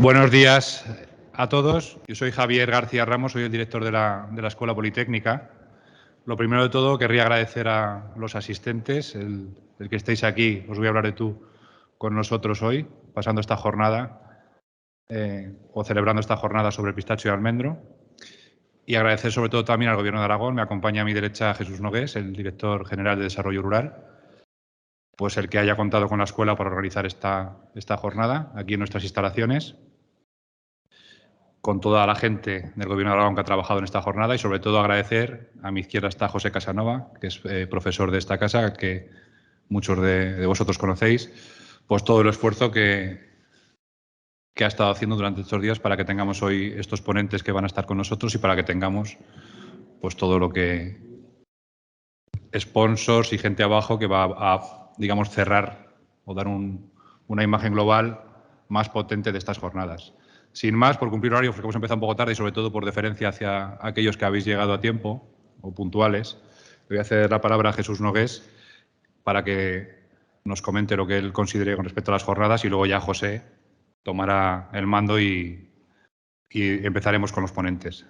Buenos días a todos. Yo soy Javier García Ramos, soy el director de la Escuela Politécnica. Lo primero de todo, querría agradecer a los asistentes, el que estéis aquí, os voy a hablar de tú, con nosotros hoy, pasando esta jornada o celebrando esta jornada sobre el pistacho y almendro. Y agradecer sobre todo también al Gobierno de Aragón. Me acompaña a mi derecha Jesús Nogués, el director general de Desarrollo Rural, pues el que haya contado con la escuela para organizar esta jornada aquí en nuestras instalaciones, con toda la gente del Gobierno de Aragón que ha trabajado en esta jornada y sobre todo agradecer, a mi izquierda está José Casanova, que es profesor de esta casa, que muchos de vosotros conocéis, pues todo el esfuerzo que ha estado haciendo durante estos días para que tengamos hoy estos ponentes que van a estar con nosotros y para que tengamos pues todo lo que sponsors y gente abajo que va a, digamos, cerrar o dar una imagen global más potente de estas jornadas. Sin más, por cumplir horario, porque hemos empezado un poco tarde y sobre todo por deferencia hacia aquellos que habéis llegado a tiempo o puntuales, le voy a ceder la palabra a Jesús Nogués para que nos comente lo que él considere con respecto a las jornadas y luego ya José tomará el mando y empezaremos con los ponentes.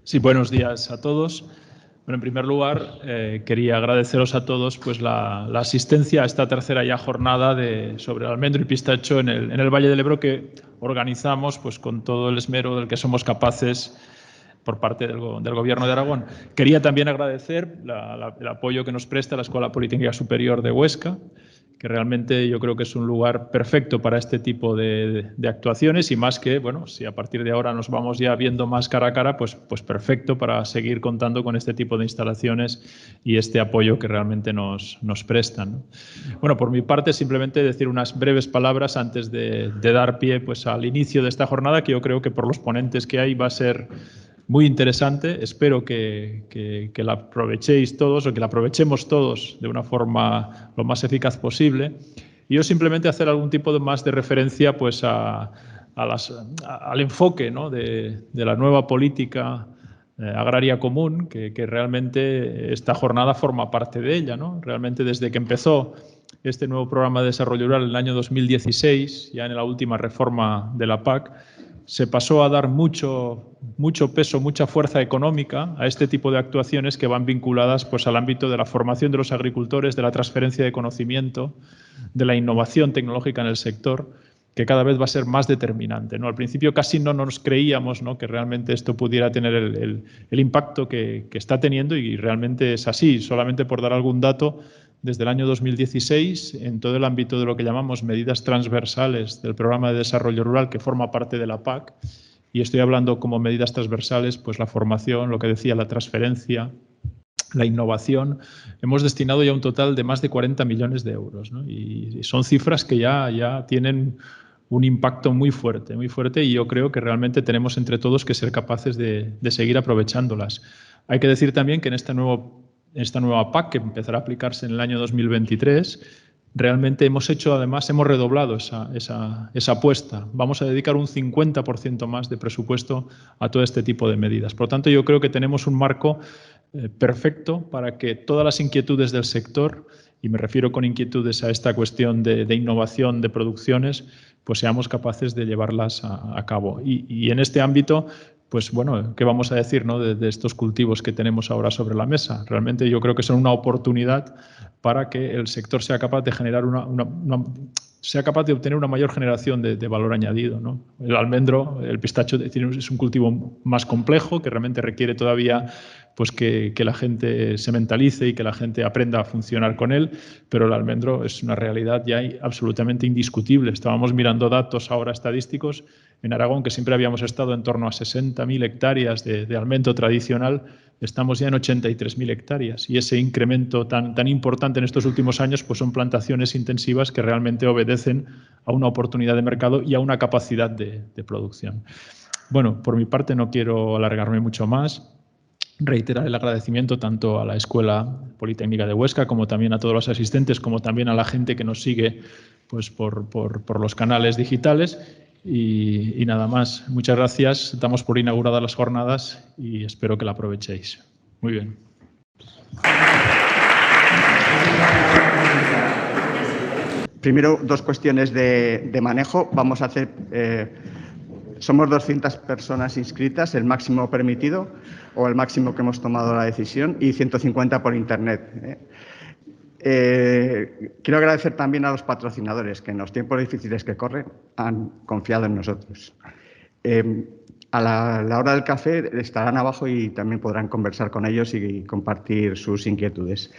Sí, buenos días a todos. Bueno, en primer lugar, quería agradeceros a todos pues, la asistencia a esta tercera ya jornada sobre el almendro y pistacho en el Valle del Ebro que organizamos pues, con todo el esmero del que somos capaces por parte del Gobierno de Aragón. Quería también agradecer el apoyo que nos presta la Escuela Politécnica Superior de Huesca, que realmente yo creo que es un lugar perfecto para este tipo de actuaciones y más que, bueno, si a partir de ahora nos vamos ya viendo más cara a cara, pues perfecto para seguir contando con este tipo de instalaciones y este apoyo que realmente nos prestan, ¿no? Bueno, por mi parte, simplemente decir unas breves palabras antes de dar pie pues, al inicio de esta jornada, que yo creo que por los ponentes que hay va a ser muy interesante. Espero que la aprovechéis todos o que la aprovechemos todos de una forma lo más eficaz posible. Y yo simplemente hacer algún tipo más de referencia pues, al enfoque, ¿no? de la nueva política agraria común, que realmente esta jornada forma parte de ella, ¿no? Realmente desde que empezó este nuevo programa de desarrollo rural en el año 2016, ya en la última reforma de la PAC, se pasó a dar mucho peso, mucha fuerza económica a este tipo de actuaciones que van vinculadas pues, al ámbito de la formación de los agricultores, de la transferencia de conocimiento, de la innovación tecnológica en el sector, que cada vez va a ser más determinante, ¿no? Al principio casi no nos creíamos, ¿no?, que realmente esto pudiera tener el impacto que está teniendo y realmente es así. Solamente por dar algún dato, desde el año 2016, en todo el ámbito de lo que llamamos medidas transversales del Programa de Desarrollo Rural, que forma parte de la PAC, y estoy hablando como medidas transversales, pues la formación, lo que decía, la transferencia, la innovación, hemos destinado ya un total de más de 40 millones de euros, ¿no? Y son cifras que ya tienen un impacto muy fuerte y yo creo que realmente tenemos entre todos que ser capaces de seguir aprovechándolas. Hay que decir también que en esta nueva PAC, que empezará a aplicarse en el año 2023, realmente hemos redoblado esa apuesta. Vamos a dedicar un 50% más de presupuesto a todo este tipo de medidas. Por lo tanto, yo creo que tenemos un marco perfecto para que todas las inquietudes del sector, y me refiero con inquietudes a esta cuestión de innovación de producciones, pues seamos capaces de llevarlas a cabo. Y en este ámbito, pues bueno, ¿qué vamos a decir, ¿no?, de estos cultivos que tenemos ahora sobre la mesa? Realmente yo creo que son una oportunidad para que el sector sea capaz de generar sea capaz de obtener una mayor generación de valor añadido, ¿no? El almendro, el pistacho es un cultivo más complejo que realmente requiere todavía pues que la gente se mentalice y que la gente aprenda a funcionar con él, pero el almendro es una realidad ya absolutamente indiscutible. Estábamos mirando datos ahora estadísticos en Aragón, que siempre habíamos estado en torno a 60.000 hectáreas de almendro tradicional, estamos ya en 83.000 hectáreas y ese incremento tan importante en estos últimos años pues son plantaciones intensivas que realmente obedecen a una oportunidad de mercado y a una capacidad de producción. Bueno, por mi parte no quiero alargarme mucho más. Reiterar el agradecimiento tanto a la Escuela Politécnica de Huesca como también a todos los asistentes, como también a la gente que nos sigue pues, por los canales digitales. Y nada más. Muchas gracias. Damos por inauguradas las jornadas y espero que la aprovechéis. Muy bien. Primero, dos cuestiones de manejo. Vamos a hacer... somos 200 personas inscritas, el máximo permitido o el máximo que hemos tomado la decisión, y 150 por Internet. Quiero agradecer también a los patrocinadores que en los tiempos difíciles que corren han confiado en nosotros. A la hora del café estarán abajo y también podrán conversar con ellos y compartir sus inquietudes.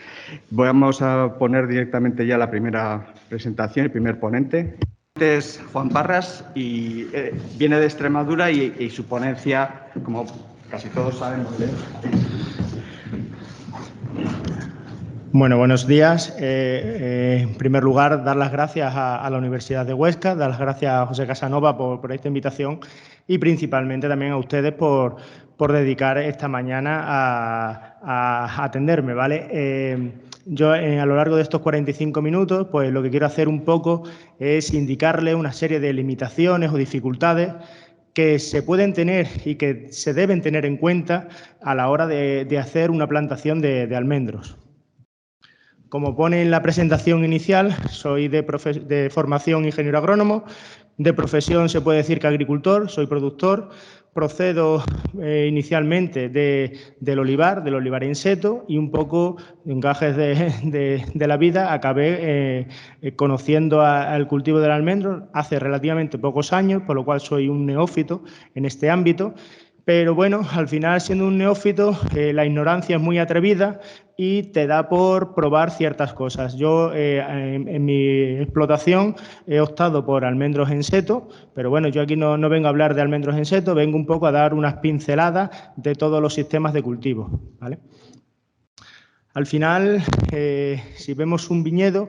Vamos a poner directamente ya la primera presentación, el primer ponente. Es Juan Parras y viene de Extremadura y su ponencia, como casi todos sabemos, Bueno, buenos días. En primer lugar, dar las gracias a la Universidad de Huesca, dar las gracias a José Casanova por esta invitación y principalmente también a ustedes por dedicar esta mañana a atenderme, ¿vale? Yo a lo largo de estos 45 minutos, pues lo que quiero hacer un poco es indicarle una serie de limitaciones o dificultades que se pueden tener y que se deben tener en cuenta a la hora de hacer una plantación de almendros. Como pone en la presentación inicial, soy de formación ingeniero agrónomo, de profesión se puede decir que agricultor, soy productor, procedo inicialmente del olivar en seto y un poco en gajes de la vida acabé conociendo al cultivo del almendro hace relativamente pocos años, por lo cual soy un neófito en este ámbito. Pero bueno, al final, siendo un neófito, la ignorancia es muy atrevida y te da por probar ciertas cosas. Yo, en mi explotación, he optado por almendros en seto, pero bueno, yo aquí no vengo a hablar de almendros en seto, vengo un poco a dar unas pinceladas de todos los sistemas de cultivo, ¿vale? Al final, si vemos un viñedo,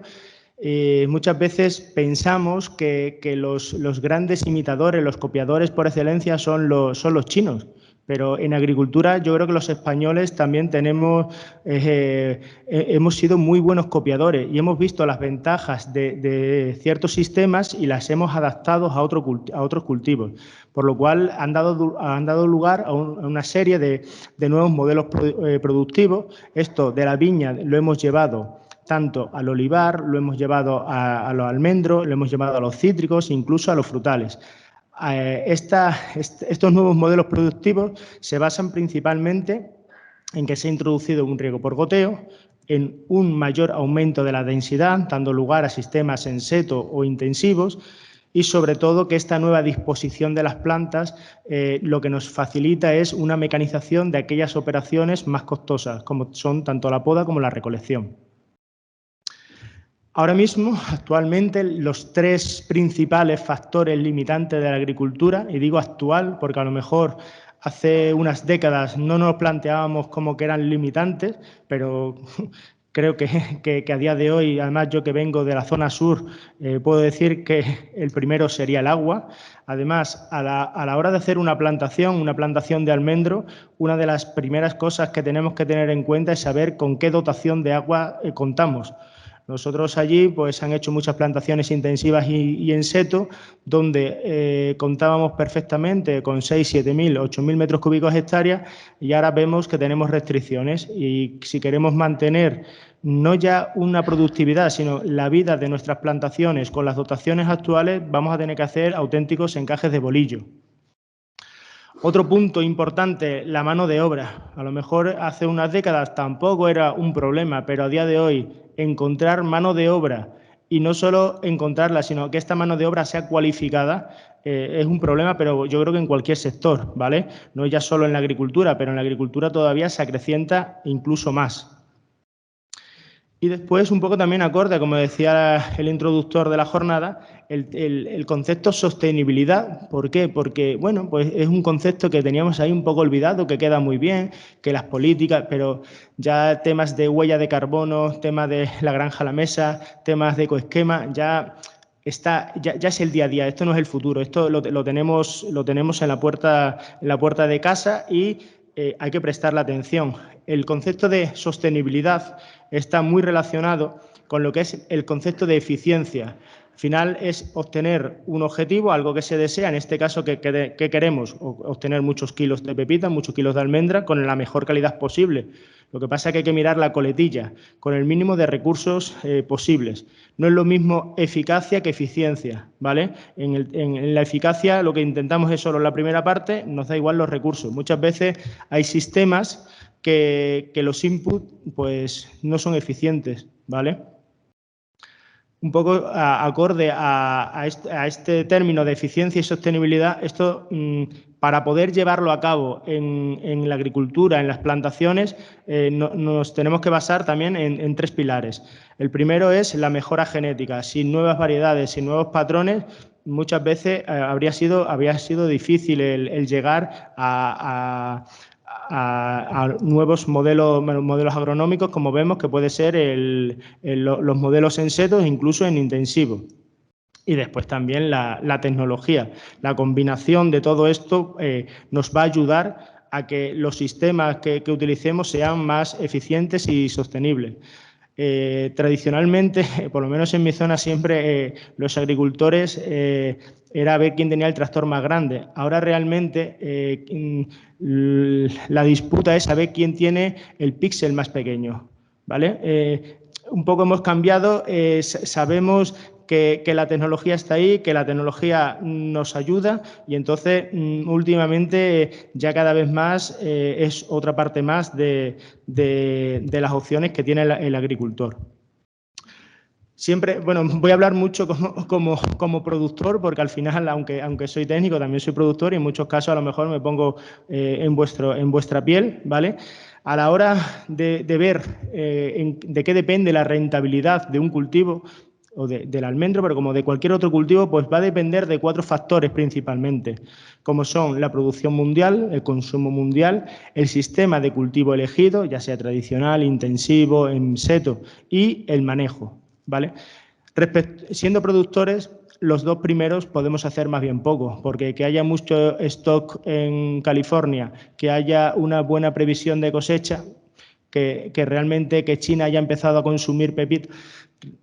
muchas veces pensamos que los grandes imitadores, los copiadores por excelencia son los chinos, pero en agricultura yo creo que los españoles también hemos sido muy buenos copiadores y hemos visto las ventajas de ciertos sistemas y las hemos adaptado a otros cultivos, por lo cual han dado lugar a una serie de nuevos modelos productivos. Esto de la viña lo hemos llevado tanto al olivar, lo hemos llevado a los almendros, lo hemos llevado a los cítricos, incluso a los frutales. Estos nuevos modelos productivos se basan principalmente en que se ha introducido un riego por goteo, en un mayor aumento de la densidad, dando lugar a sistemas en seto o intensivos, y sobre todo que esta nueva disposición de las plantas lo que nos facilita es una mecanización de aquellas operaciones más costosas, como son tanto la poda como la recolección. Ahora mismo, actualmente, los tres principales factores limitantes de la agricultura, y digo actual porque a lo mejor hace unas décadas no nos planteábamos como que eran limitantes, pero creo que a día de hoy, además yo que vengo de la zona sur, puedo decir que el primero sería el agua. Además, a la hora de hacer una plantación de almendro, una de las primeras cosas que tenemos que tener en cuenta es saber con qué dotación de agua contamos. Nosotros allí pues han hecho muchas plantaciones intensivas y en seto, donde contábamos perfectamente con 6.000, 7.000, 8.000 metros cúbicos hectáreas y ahora vemos que tenemos restricciones y si queremos mantener no ya una productividad, sino la vida de nuestras plantaciones con las dotaciones actuales, vamos a tener que hacer auténticos encajes de bolillo. Otro punto importante, la mano de obra. A lo mejor hace unas décadas tampoco era un problema, pero a día de hoy encontrar mano de obra y no solo encontrarla, sino que esta mano de obra sea cualificada es un problema, pero yo creo que en cualquier sector, ¿vale? No ya solo en la agricultura, pero en la agricultura todavía se acrecienta incluso más. Y después, un poco también acorde, como decía el introductor de la jornada, el concepto sostenibilidad. ¿Por qué? Porque, bueno, pues es un concepto que teníamos ahí un poco olvidado, que queda muy bien, que las políticas, pero ya temas de huella de carbono, temas de la granja a la mesa, temas de ecoesquema, ya es el día a día, esto no es el futuro, esto lo tenemos en la puerta de casa y hay que prestarle atención. El concepto de sostenibilidad está muy relacionado con lo que es el concepto de eficiencia. Al final es obtener un objetivo, algo que se desea, en este caso que queremos obtener muchos kilos de pepita, muchos kilos de almendra con la mejor calidad posible. Lo que pasa es que hay que mirar la coletilla con el mínimo de recursos posibles. No es lo mismo eficacia que eficiencia, ¿vale? En la eficacia lo que intentamos es solo la primera parte, nos da igual los recursos. Muchas veces hay sistemas que los inputs pues, no son eficientes, ¿vale? Un poco acorde a este término de eficiencia y sostenibilidad, esto para poder llevarlo a cabo en la agricultura, en las plantaciones, nos tenemos que basar también en 3 pilares. El primero es la mejora genética. Sin nuevas variedades, sin nuevos patrones, muchas veces habría sido difícil el llegar a nuevos modelos agronómicos, como vemos que puede ser los modelos en setos, incluso en intensivo. Y después también la tecnología. La combinación de todo esto nos va a ayudar a que los sistemas que utilicemos sean más eficientes y sostenibles. Tradicionalmente, por lo menos en mi zona, siempre los agricultores era ver quién tenía el tractor más grande. Ahora realmente la disputa es saber quién tiene el píxel más pequeño, ¿vale? Un poco hemos cambiado, sabemos que la tecnología está ahí, que la tecnología nos ayuda y entonces últimamente ya cada vez más es otra parte más de las opciones que tiene el agricultor. Siempre, bueno, voy a hablar mucho como productor porque al final, aunque soy técnico, también soy productor y en muchos casos a lo mejor me pongo en vuestra piel, ¿vale? A la hora de ver de qué depende la rentabilidad de un cultivo, o del almendro, pero como de cualquier otro cultivo, pues va a depender de 4 factores principalmente, como son la producción mundial, el consumo mundial, el sistema de cultivo elegido, ya sea tradicional, intensivo, en seto, y el manejo, ¿vale? Siendo productores, los 2 primeros podemos hacer más bien poco, porque que haya mucho stock en California, que haya una buena previsión de cosecha, que realmente que China haya empezado a consumir pepita,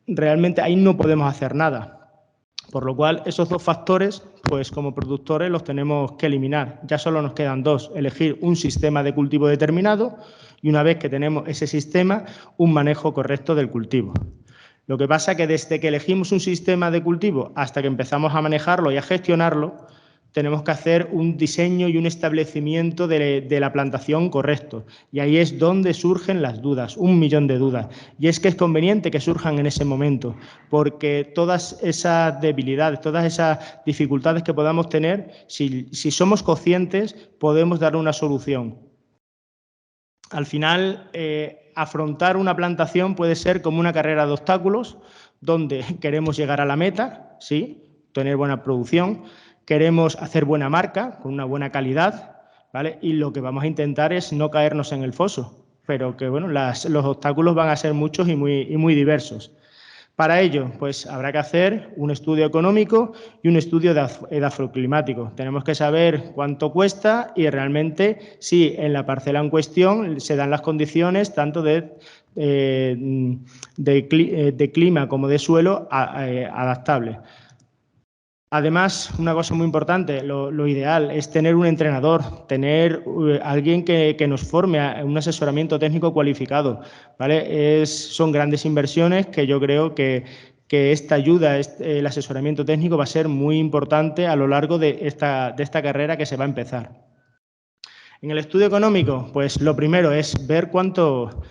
realmente ahí no podemos hacer nada. Por lo cual, esos 2 factores, pues como productores los tenemos que eliminar. Ya solo nos quedan 2, elegir un sistema de cultivo determinado y una vez que tenemos ese sistema, un manejo correcto del cultivo. Lo que pasa es que desde que elegimos un sistema de cultivo hasta que empezamos a manejarlo y a gestionarlo, tenemos que hacer un diseño y un establecimiento de la plantación correcto. Y ahí es donde surgen las dudas, 1.000.000 de dudas. Y es que es conveniente que surjan en ese momento, porque todas esas debilidades, todas esas dificultades que podamos tener, si somos conscientes, podemos dar una solución. Al final, afrontar una plantación puede ser como una carrera de obstáculos, donde queremos llegar a la meta, sí, tener buena producción, queremos hacer buena marca, con una buena calidad, ¿vale? Y lo que vamos a intentar es no caernos en el foso, pero que bueno, los obstáculos van a ser muchos y muy diversos. Para ello, pues habrá que hacer un estudio económico y un estudio edafoclimático. Tenemos que saber cuánto cuesta y realmente si en la parcela en cuestión se dan las condiciones tanto de clima como de suelo adaptables. Además, una cosa muy importante, lo ideal es tener un entrenador, tener alguien que nos forme, un asesoramiento técnico cualificado, ¿vale? Son grandes inversiones que yo creo que esta ayuda, el asesoramiento técnico va a ser muy importante a lo largo de esta carrera que se va a empezar. En el estudio económico, pues lo primero es ver cuánto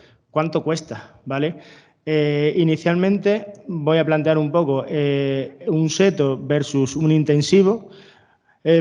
cuesta, ¿vale? Inicialmente voy a plantear un poco un seto versus un intensivo.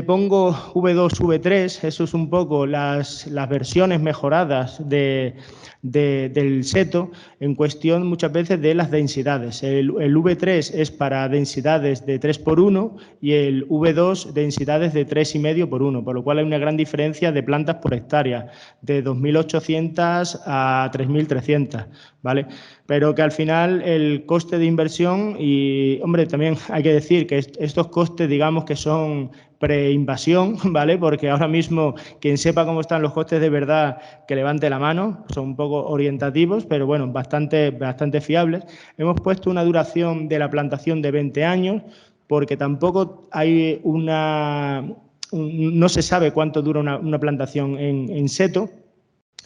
Pongo V2, V3, eso es un poco las versiones mejoradas del seto en cuestión muchas veces de las densidades. El V3 es para densidades de 3:1 y el V2 densidades de 3,5:1, por lo cual hay una gran diferencia de plantas por hectárea, de 2.800 a 3.300, ¿vale? Pero que al final el coste de inversión y, hombre, también hay que decir que estos costes, digamos que son pre-invasión, ¿vale? Porque ahora mismo quien sepa cómo están los costes de verdad, que levante la mano, son un poco orientativos, pero bueno, bastante fiables. Hemos puesto una duración de la plantación de 20 años, porque tampoco hay no se sabe cuánto dura una plantación en seto.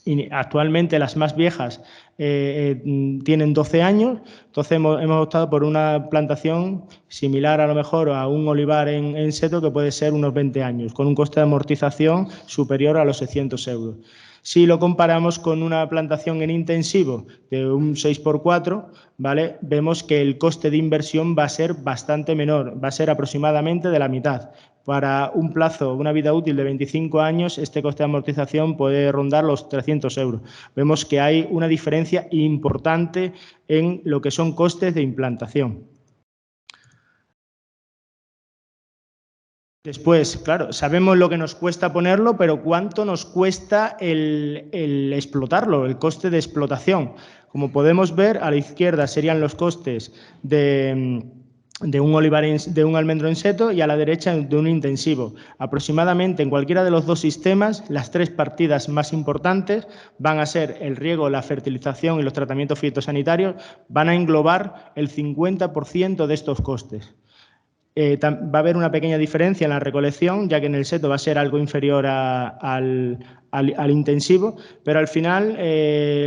Y actualmente las más viejas tienen 12 años, entonces hemos optado por una plantación similar a lo mejor a un olivar en seto, que puede ser unos 20 años, con un coste de amortización superior a los 600 euros. Si lo comparamos con una plantación en intensivo de un 6x4, ¿vale? Vemos que el coste de inversión va a ser bastante menor, va a ser aproximadamente de la mitad. Para un plazo, una vida útil de 25 años, este coste de amortización puede rondar los 300 euros. Vemos que hay una diferencia importante en lo que son costes de implantación. Después, claro, sabemos lo que nos cuesta ponerlo, pero ¿cuánto nos cuesta el explotarlo, el coste de explotación? Como podemos ver, a la izquierda serían los costes de un olivar, de un almendro en seto, y a la derecha de un intensivo. Aproximadamente en cualquiera de los dos sistemas, las tres partidas más importantes van a ser el riego, la fertilización y los tratamientos fitosanitarios, van a englobar el 50% de estos costes. Va a haber una pequeña diferencia en la recolección, ya que en el seto va a ser algo inferior al intensivo, pero al final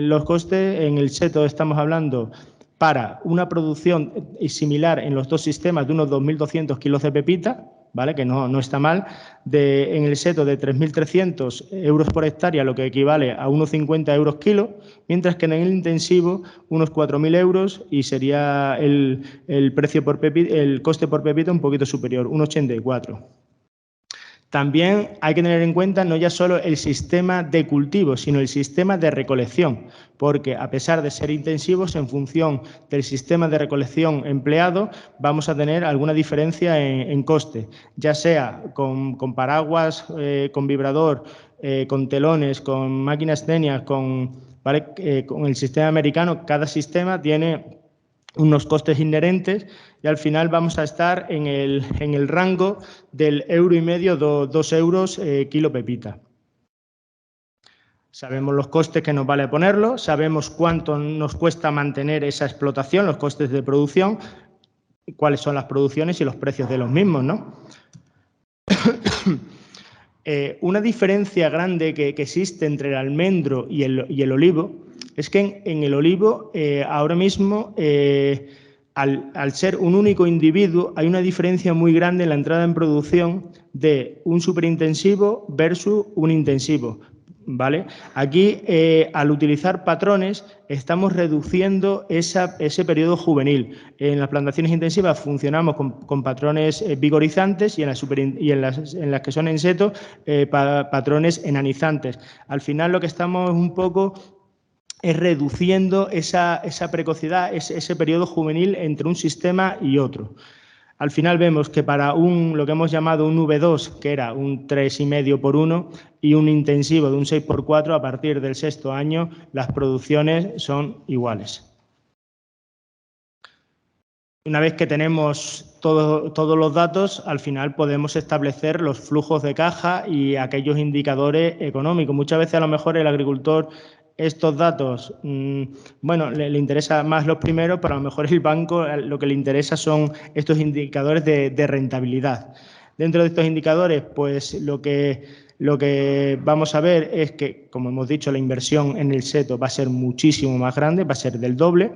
los costes en el seto estamos hablando para una producción similar en los dos sistemas de unos 2.200 kilos de pepita, ¿vale? Que no está mal, en el seto de 3.300 euros por hectárea, lo que equivale a unos 50 euros kilo, mientras que en el intensivo unos 4.000 euros, y sería el precio por pepita, el coste por pepita un poquito superior, 1,84. También hay que tener en cuenta no ya solo el sistema de cultivo, sino el sistema de recolección, porque a pesar de ser intensivos, en función del sistema de recolección empleado, vamos a tener alguna diferencia en coste, ya sea con paraguas, con vibrador, con telones, con máquinas tenias, con el sistema americano. Cada sistema tiene unos costes inherentes, y al final vamos a estar en el rango del 1,5 €, 2 euros kilo pepita. Sabemos los costes que nos vale ponerlo, sabemos cuánto nos cuesta mantener esa explotación, los costes de producción, cuáles son las producciones y los precios de los mismos, ¿no? Una diferencia grande que existe entre el almendro y el olivo es que en el olivo ahora mismo, al ser un único individuo, hay una diferencia muy grande en la entrada en producción de un superintensivo versus un intensivo, ¿vale? Aquí, al utilizar patrones, estamos reduciendo ese periodo juvenil. En las plantaciones intensivas funcionamos con patrones vigorizantes, y en las que son en seto, patrones enanizantes. Al final, lo que estamos un poco es reduciendo esa precocidad, ese periodo juvenil entre un sistema y otro. Al final vemos que para lo que hemos llamado un V2, que era un 3,5x1, y un intensivo de un 6x4, a partir del sexto año las producciones son iguales. Una vez que tenemos todos los datos, al final podemos establecer los flujos de caja y aquellos indicadores económicos. Muchas veces a lo mejor el agricultor estos datos, bueno, le interesa más los primeros, pero a lo mejor el banco lo que le interesa son estos indicadores de rentabilidad. Dentro de estos indicadores, pues lo que vamos a ver es que, como hemos dicho, la inversión en el seto va a ser muchísimo más grande, va a ser del doble.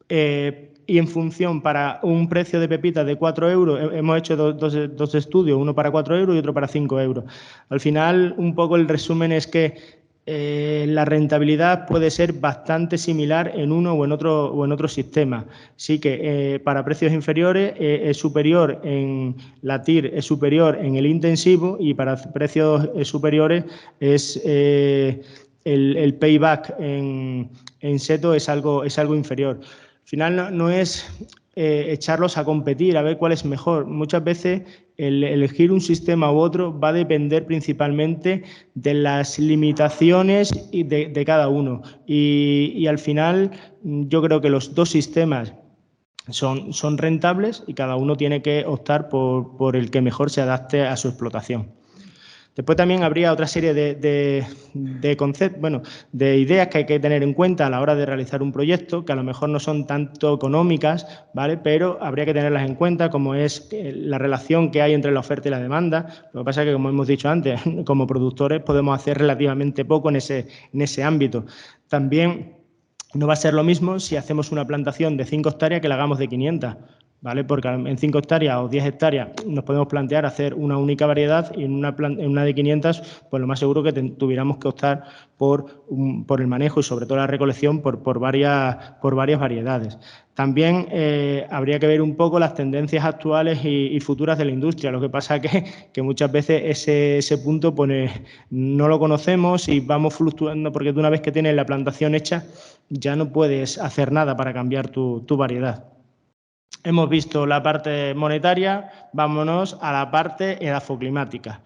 Y en función, para un precio de pepita de 4 euros, hemos hecho dos estudios, uno para 4 euros y otro para 5 euros. Al final, un poco el resumen es que la rentabilidad puede ser bastante similar en uno o en otro sistema. Sí que para precios inferiores es superior en la TIR, es superior en el intensivo, y para precios superiores es el payback en seto es algo inferior. Al final no es echarlos a competir, a ver cuál es mejor. Muchas veces el elegir un sistema u otro va a depender principalmente de las limitaciones de cada uno. Y al final yo creo que los dos sistemas son rentables y cada uno tiene que optar por el que mejor se adapte a su explotación. Después también habría otra serie de conceptos, bueno, de ideas que hay que tener en cuenta a la hora de realizar un proyecto, que a lo mejor no son tanto económicas, ¿vale? Pero habría que tenerlas en cuenta, como es la relación que hay entre la oferta y la demanda. Lo que pasa es que, como hemos dicho antes, como productores podemos hacer relativamente poco en ese ámbito. También no va a ser lo mismo si hacemos una plantación de 5 hectáreas que la hagamos de 500. ¿Vale? Porque en 5 hectáreas o 10 hectáreas nos podemos plantear hacer una única variedad y en una de 500, pues lo más seguro que tuviéramos que optar por el manejo y sobre todo la recolección por varias variedades. También habría que ver un poco las tendencias actuales y futuras de la industria. Lo que pasa es que muchas veces ese punto pues, no lo conocemos y vamos fluctuando porque una vez que tienes la plantación hecha ya no puedes hacer nada para cambiar tu variedad. Hemos visto la parte monetaria, vámonos a la parte edafoclimática.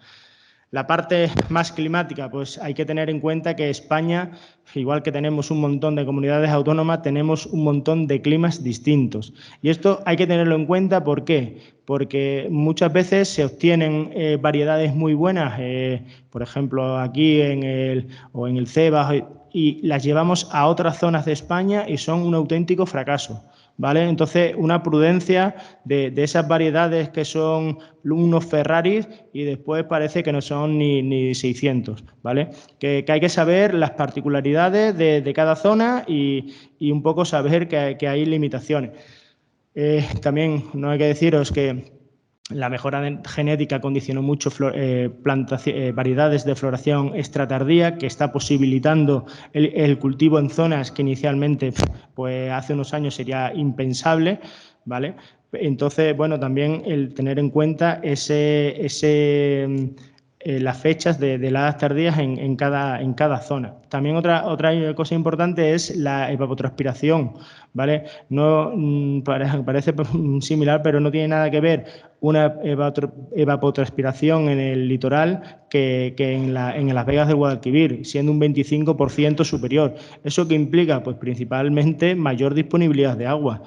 La parte más climática, pues hay que tener en cuenta que España, igual que tenemos un montón de comunidades autónomas, tenemos un montón de climas distintos. Y esto hay que tenerlo en cuenta, ¿por qué? Porque muchas veces se obtienen variedades muy buenas, por ejemplo, aquí en el Cebas, y las llevamos a otras zonas de España y son un auténtico fracaso. ¿Vale? Entonces, una prudencia de esas variedades que son unos Ferraris y después parece que no son ni 600, ¿vale? Que hay que saber las particularidades de cada zona y un poco saber que hay limitaciones. También no hay que deciros que la mejora genética condicionó mucho variedades de floración extratardía, que está posibilitando el cultivo en zonas que inicialmente, pues hace unos años sería impensable, ¿vale? Entonces, bueno, también el tener en cuenta las fechas de heladas tardías en cada zona. También otra cosa importante es la evapotranspiración, ¿vale? No parece similar, pero no tiene nada que ver una evapotranspiración en el litoral que en las vegas del Guadalquivir, siendo un 25% superior. ¿Eso qué implica? Pues principalmente mayor disponibilidad de agua.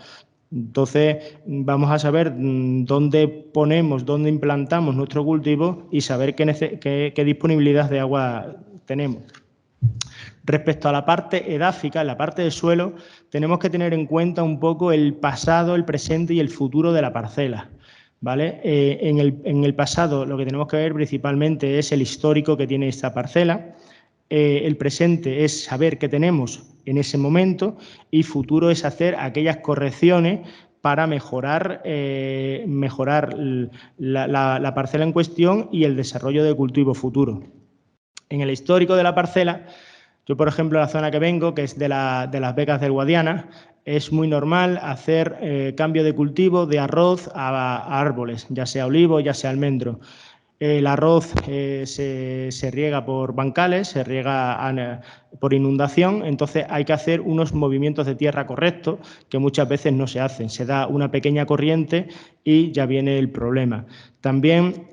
Entonces, vamos a saber dónde ponemos, dónde implantamos nuestro cultivo y saber qué disponibilidad de agua tenemos. Respecto a la parte edáfica, en la parte del suelo, tenemos que tener en cuenta un poco el pasado, el presente y el futuro de la parcela, ¿vale? En el pasado, lo que tenemos que ver principalmente es el histórico que tiene esta parcela. El presente es saber qué tenemos en ese momento y futuro es hacer aquellas correcciones para mejorar la parcela en cuestión y el desarrollo de cultivo futuro. En el histórico de la parcela, yo por ejemplo en la zona que vengo, que es de las Vegas del Guadiana, es muy normal hacer cambio de cultivo de arroz a árboles, ya sea olivo, ya sea almendro. El arroz se riega por bancales, se riega por inundación, entonces hay que hacer unos movimientos de tierra correctos que muchas veces no se hacen. Se da una pequeña corriente y ya viene el problema. También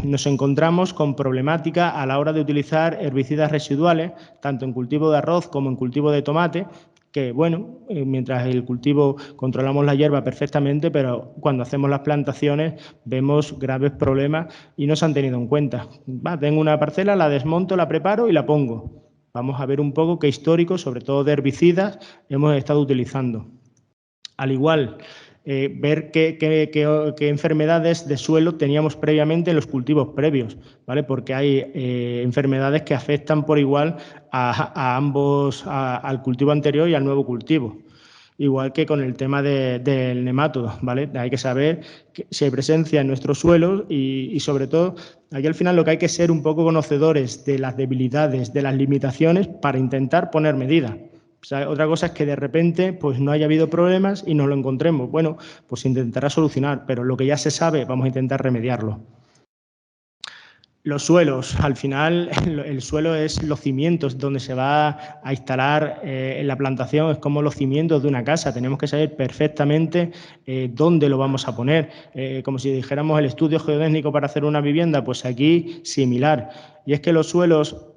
nos encontramos con problemática a la hora de utilizar herbicidas residuales, tanto en cultivo de arroz como en cultivo de tomate, que, bueno, mientras el cultivo controlamos la hierba perfectamente, pero cuando hacemos las plantaciones vemos graves problemas y no se han tenido en cuenta. Tengo una parcela, la desmonto, la preparo y la pongo. Vamos a ver un poco qué históricos, sobre todo de herbicidas, hemos estado utilizando. Al igual, ver qué enfermedades de suelo teníamos previamente en los cultivos previos, ¿vale? Porque hay enfermedades que afectan por igual a ambos, al cultivo anterior y al nuevo cultivo. Igual que con el tema del nemátodo, ¿vale? Hay que saber si hay presencia en nuestros suelos y sobre todo, aquí al final lo que hay que ser un poco conocedores de las debilidades, de las limitaciones para intentar poner medidas. O sea, otra cosa es que de repente pues no haya habido problemas y nos lo encontremos. Bueno, pues se intentará solucionar, pero lo que ya se sabe vamos a intentar remediarlo. Los suelos, al final el suelo es los cimientos donde se va a instalar en la plantación, es como los cimientos de una casa, tenemos que saber perfectamente dónde lo vamos a poner, como si dijéramos el estudio geotécnico para hacer una vivienda, pues aquí similar. Y es que los suelos,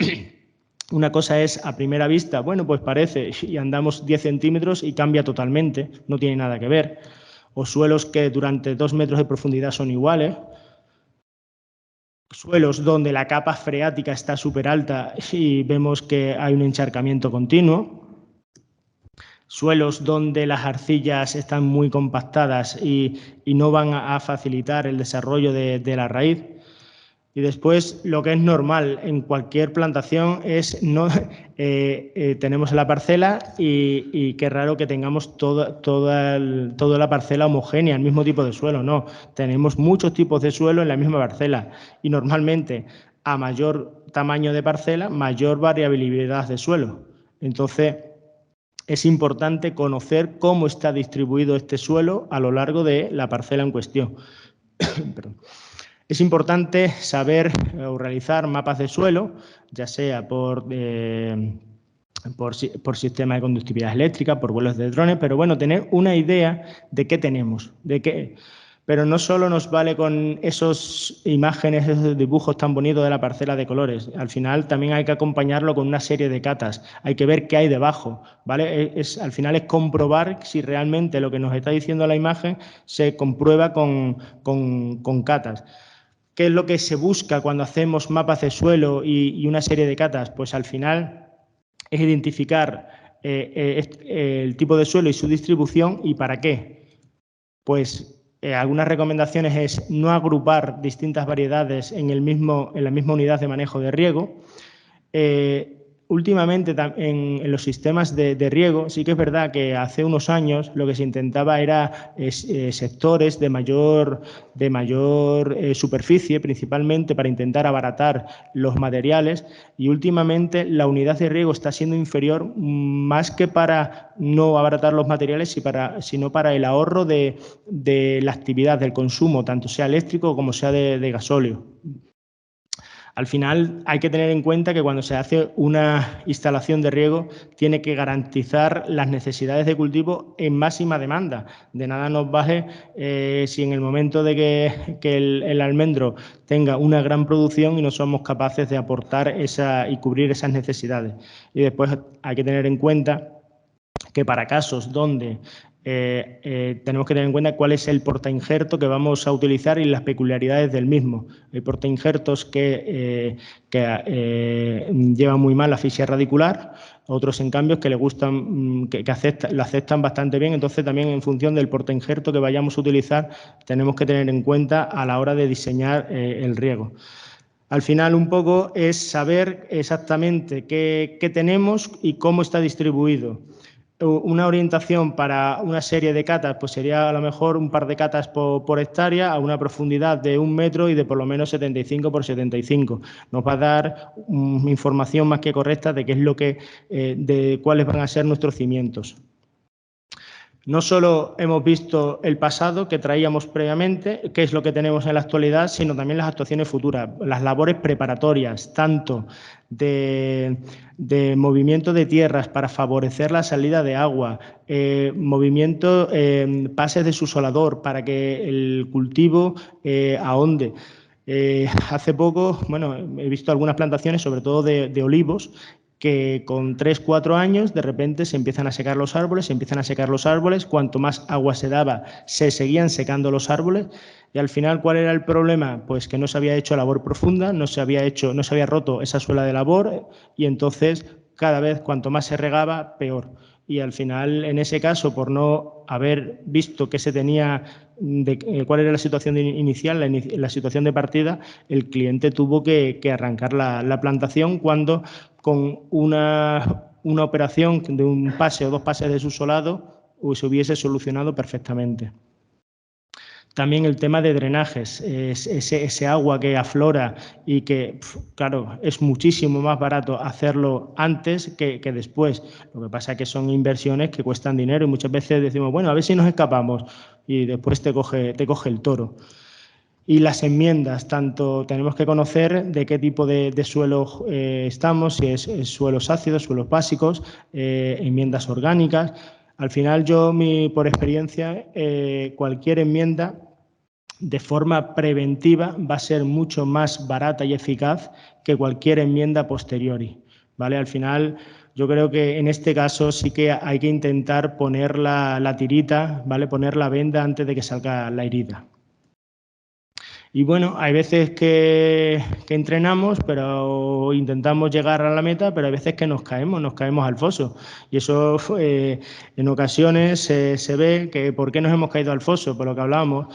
una cosa es a primera vista, bueno, pues parece, y andamos 10 centímetros y cambia totalmente, no tiene nada que ver. o suelos que durante 2 metros de profundidad son iguales, suelos donde la capa freática está súper alta y vemos que hay un encharcamiento continuo, suelos donde las arcillas están muy compactadas y no van a facilitar el desarrollo de la raíz. Y después, lo que es normal en cualquier plantación es tenemos la parcela y qué raro que tengamos toda la parcela homogénea, el mismo tipo de suelo. No, tenemos muchos tipos de suelo en la misma parcela y normalmente a mayor tamaño de parcela, mayor variabilidad de suelo. Entonces, es importante conocer cómo está distribuido este suelo a lo largo de la parcela en cuestión. Perdón. Es importante saber o realizar mapas de suelo, ya sea por sistema de conductividad eléctrica, por vuelos de drones, pero bueno, tener una idea de qué tenemos, pero no solo nos vale con esas imágenes, esos dibujos tan bonitos de la parcela de colores. Al final también hay que acompañarlo con una serie de catas. Hay que ver qué hay debajo, ¿vale? Al final es comprobar si realmente lo que nos está diciendo la imagen se comprueba con catas. ¿Qué es lo que se busca cuando hacemos mapas de suelo y una serie de catas? Pues al final es identificar el tipo de suelo y su distribución. ¿Y para qué? Pues algunas recomendaciones es no agrupar distintas variedades en la misma unidad de manejo de riego. Últimamente en los sistemas de riego sí que es verdad que hace unos años lo que se intentaba era sectores de mayor superficie, principalmente para intentar abaratar los materiales, y últimamente la unidad de riego está siendo inferior más que para no abaratar los materiales, sino para el ahorro de la actividad, del consumo, tanto sea eléctrico como sea de gasóleo. Al final hay que tener en cuenta que cuando se hace una instalación de riego tiene que garantizar las necesidades de cultivo en máxima demanda. De nada nos vale si en el momento de que el almendro tenga una gran producción y no somos capaces de aportar y cubrir esas necesidades. Y después hay que tener en cuenta que para casos donde tenemos que tener en cuenta cuál es el portainjerto que vamos a utilizar y las peculiaridades del mismo. Hay portainjertos que llevan muy mal la asfixia radicular, otros en cambio que le gustan, lo aceptan bastante bien. Entonces también en función del portainjerto que vayamos a utilizar tenemos que tener en cuenta a la hora de diseñar el riego. Al final un poco es saber exactamente qué tenemos y cómo está distribuido. Una orientación para una serie de catas pues sería a lo mejor un par de catas por hectárea a una profundidad de 1 metro y de por lo menos 75 por 75. Nos va a dar información más que correcta de qué es de cuáles van a ser nuestros cimientos. No solo hemos visto el pasado que traíamos previamente, qué es lo que tenemos en la actualidad, sino también las actuaciones futuras, las labores preparatorias, tanto de movimiento de tierras para favorecer la salida de agua, pases de subsolador para que el cultivo ahonde. Hace poco, he visto algunas plantaciones, sobre todo de olivos, que con 3-4 años de repente se empiezan a secar los árboles, cuanto más agua se daba se seguían secando los árboles y al final ¿cuál era el problema? Pues que no se había hecho labor profunda, no se había roto esa suela de labor y entonces cada vez cuanto más se regaba peor. Y al final, en ese caso, por no haber visto qué se tenía, cuál era la situación inicial, la situación de partida, el cliente tuvo que arrancar la plantación cuando con una operación de un pase o 2 pases de subsolado se hubiese solucionado perfectamente. También el tema de drenajes, ese agua que aflora y que, claro, es muchísimo más barato hacerlo antes que después. Lo que pasa es que son inversiones que cuestan dinero y muchas veces decimos, bueno, a ver si nos escapamos y después te coge el toro. Y las enmiendas, tanto tenemos que conocer de qué tipo de suelo estamos, si es suelos ácidos, suelos básicos, enmiendas orgánicas. Al final por experiencia, cualquier enmienda de forma preventiva va a ser mucho más barata y eficaz que cualquier enmienda posteriori, ¿vale? Al final yo creo que en este caso sí que hay que intentar poner la tirita, ¿vale? Poner la venda antes de que salga la herida. Y bueno, hay veces que entrenamos, pero intentamos llegar a la meta, pero hay veces que nos caemos al foso. Y eso en ocasiones se ve que ¿por qué nos hemos caído al foso? Por lo que hablábamos,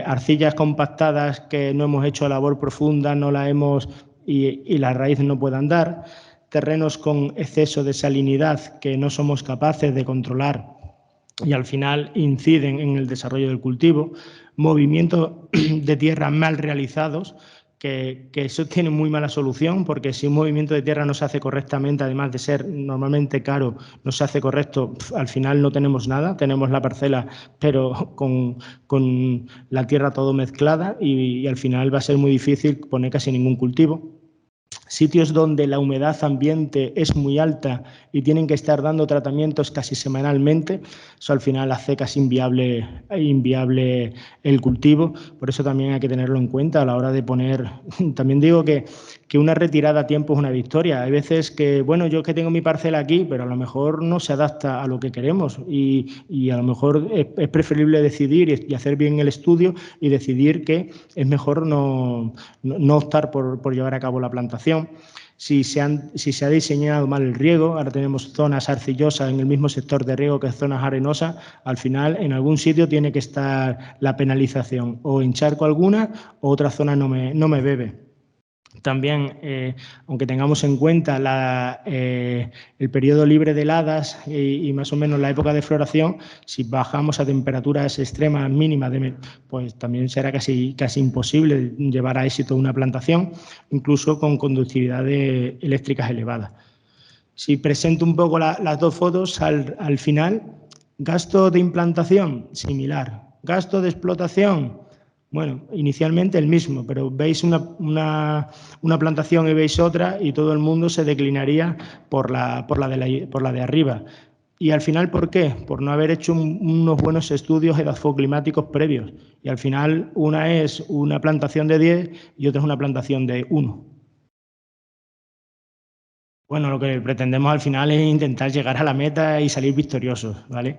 arcillas compactadas que no hemos hecho labor profunda, no la hemos y la raíz no puede andar, terrenos con exceso de salinidad que no somos capaces de controlar y al final inciden en el desarrollo del cultivo, movimientos de tierra mal realizados, que eso tiene muy mala solución, porque si un movimiento de tierra no se hace correctamente, además de ser normalmente caro, no se hace correcto, al final no tenemos nada, tenemos la parcela, pero con la tierra todo mezclada y al final va a ser muy difícil poner casi ningún cultivo. Sitios donde la humedad ambiente es muy alta y tienen que estar dando tratamientos casi semanalmente, eso al final hace casi inviable el cultivo. Por eso también hay que tenerlo en cuenta a la hora de poner. También digo que una retirada a tiempo es una victoria. Hay veces que, bueno, yo que tengo mi parcela aquí, pero a lo mejor no se adapta a lo que queremos y a lo mejor es preferible decidir y hacer bien el estudio y decidir que es mejor no optar por llevar a cabo la plantación. Si se ha diseñado mal el riego, ahora tenemos zonas arcillosas en el mismo sector de riego que zonas arenosas, al final en algún sitio tiene que estar la penalización, o encharco alguna o otra zona no me bebe. También, aunque tengamos en cuenta el periodo libre de heladas y más o menos la época de floración, si bajamos a temperaturas extremas mínimas, pues también será casi imposible llevar a éxito una plantación, incluso con conductividades eléctricas elevadas. Si presento un poco las dos fotos, al final, gasto de implantación, similar. Gasto de explotación, bueno, inicialmente el mismo, pero veis una plantación y veis otra y todo el mundo se declinaría por la de arriba. Y al final, ¿por qué? Por no haber hecho unos buenos estudios edafoclimáticos previos. Y al final, una es una plantación de 10 y otra es una plantación de 1. Bueno, lo que pretendemos al final es intentar llegar a la meta y salir victoriosos, ¿vale?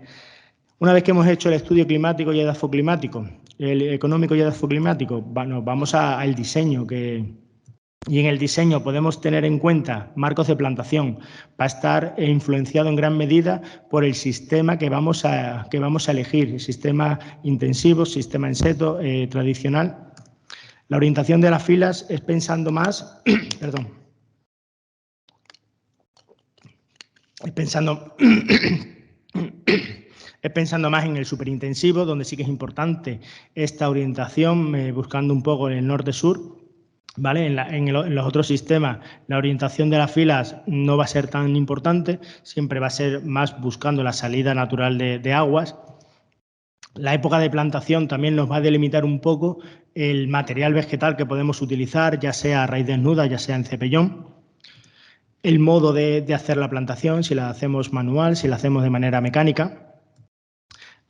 Una vez que hemos hecho el estudio climático y edafoclimático, el económico y edafoclimático, nos vamos al diseño. Y en el diseño podemos tener en cuenta marcos de plantación. Va a estar influenciado en gran medida por el sistema que vamos a elegir, sistema intensivo, sistema en seto, tradicional. La orientación de las filas es pensando más, perdón, es pensando más en el superintensivo, donde sí que es importante esta orientación, buscando un poco en el norte-sur, ¿vale? En los otros sistemas, la orientación de las filas no va a ser tan importante, siempre va a ser más buscando la salida natural de aguas. La época de plantación también nos va a delimitar un poco el material vegetal que podemos utilizar, ya sea a raíz desnuda, ya sea en cepellón. El modo de hacer la plantación, si la hacemos manual, si la hacemos de manera mecánica.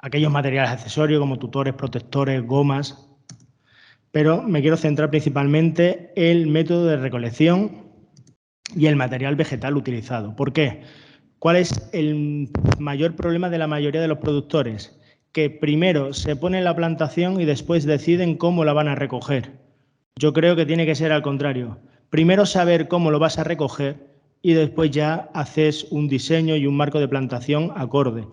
Aquellos materiales accesorios como tutores, protectores, gomas. Pero me quiero centrar principalmente en el método de recolección y el material vegetal utilizado. ¿Por qué? ¿Cuál es el mayor problema de la mayoría de los productores? Que primero se pone la plantación y después deciden cómo la van a recoger. Yo creo que tiene que ser al contrario. Primero saber cómo lo vas a recoger y después ya haces un diseño y un marco de plantación acorde.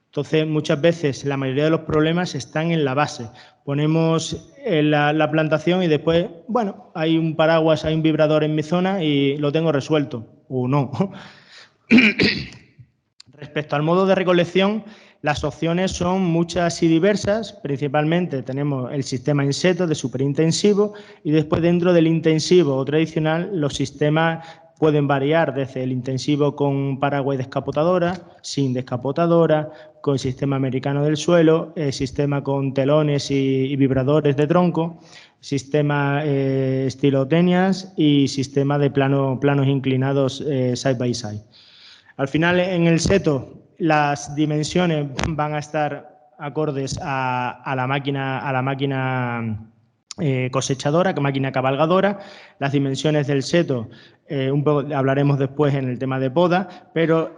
Entonces, muchas veces la mayoría de los problemas están en la base. Ponemos la plantación y después, bueno, hay un paraguas, hay un vibrador en mi zona y lo tengo resuelto, o no. Respecto al modo de recolección, las opciones son muchas y diversas. Principalmente tenemos el sistema en seto de superintensivo y después dentro del intensivo o tradicional los sistemas pueden variar desde el intensivo con paraguas y descapotadora, sin descapotadora, con sistema americano del suelo, sistema con telones y vibradores de tronco, sistema estilo Tenias y sistema de planos inclinados side by side. Al final, en el seto, las dimensiones van a estar acordes a la máquina cosechadora, máquina cabalgadora. Las dimensiones del seto, un poco hablaremos después en el tema de poda, pero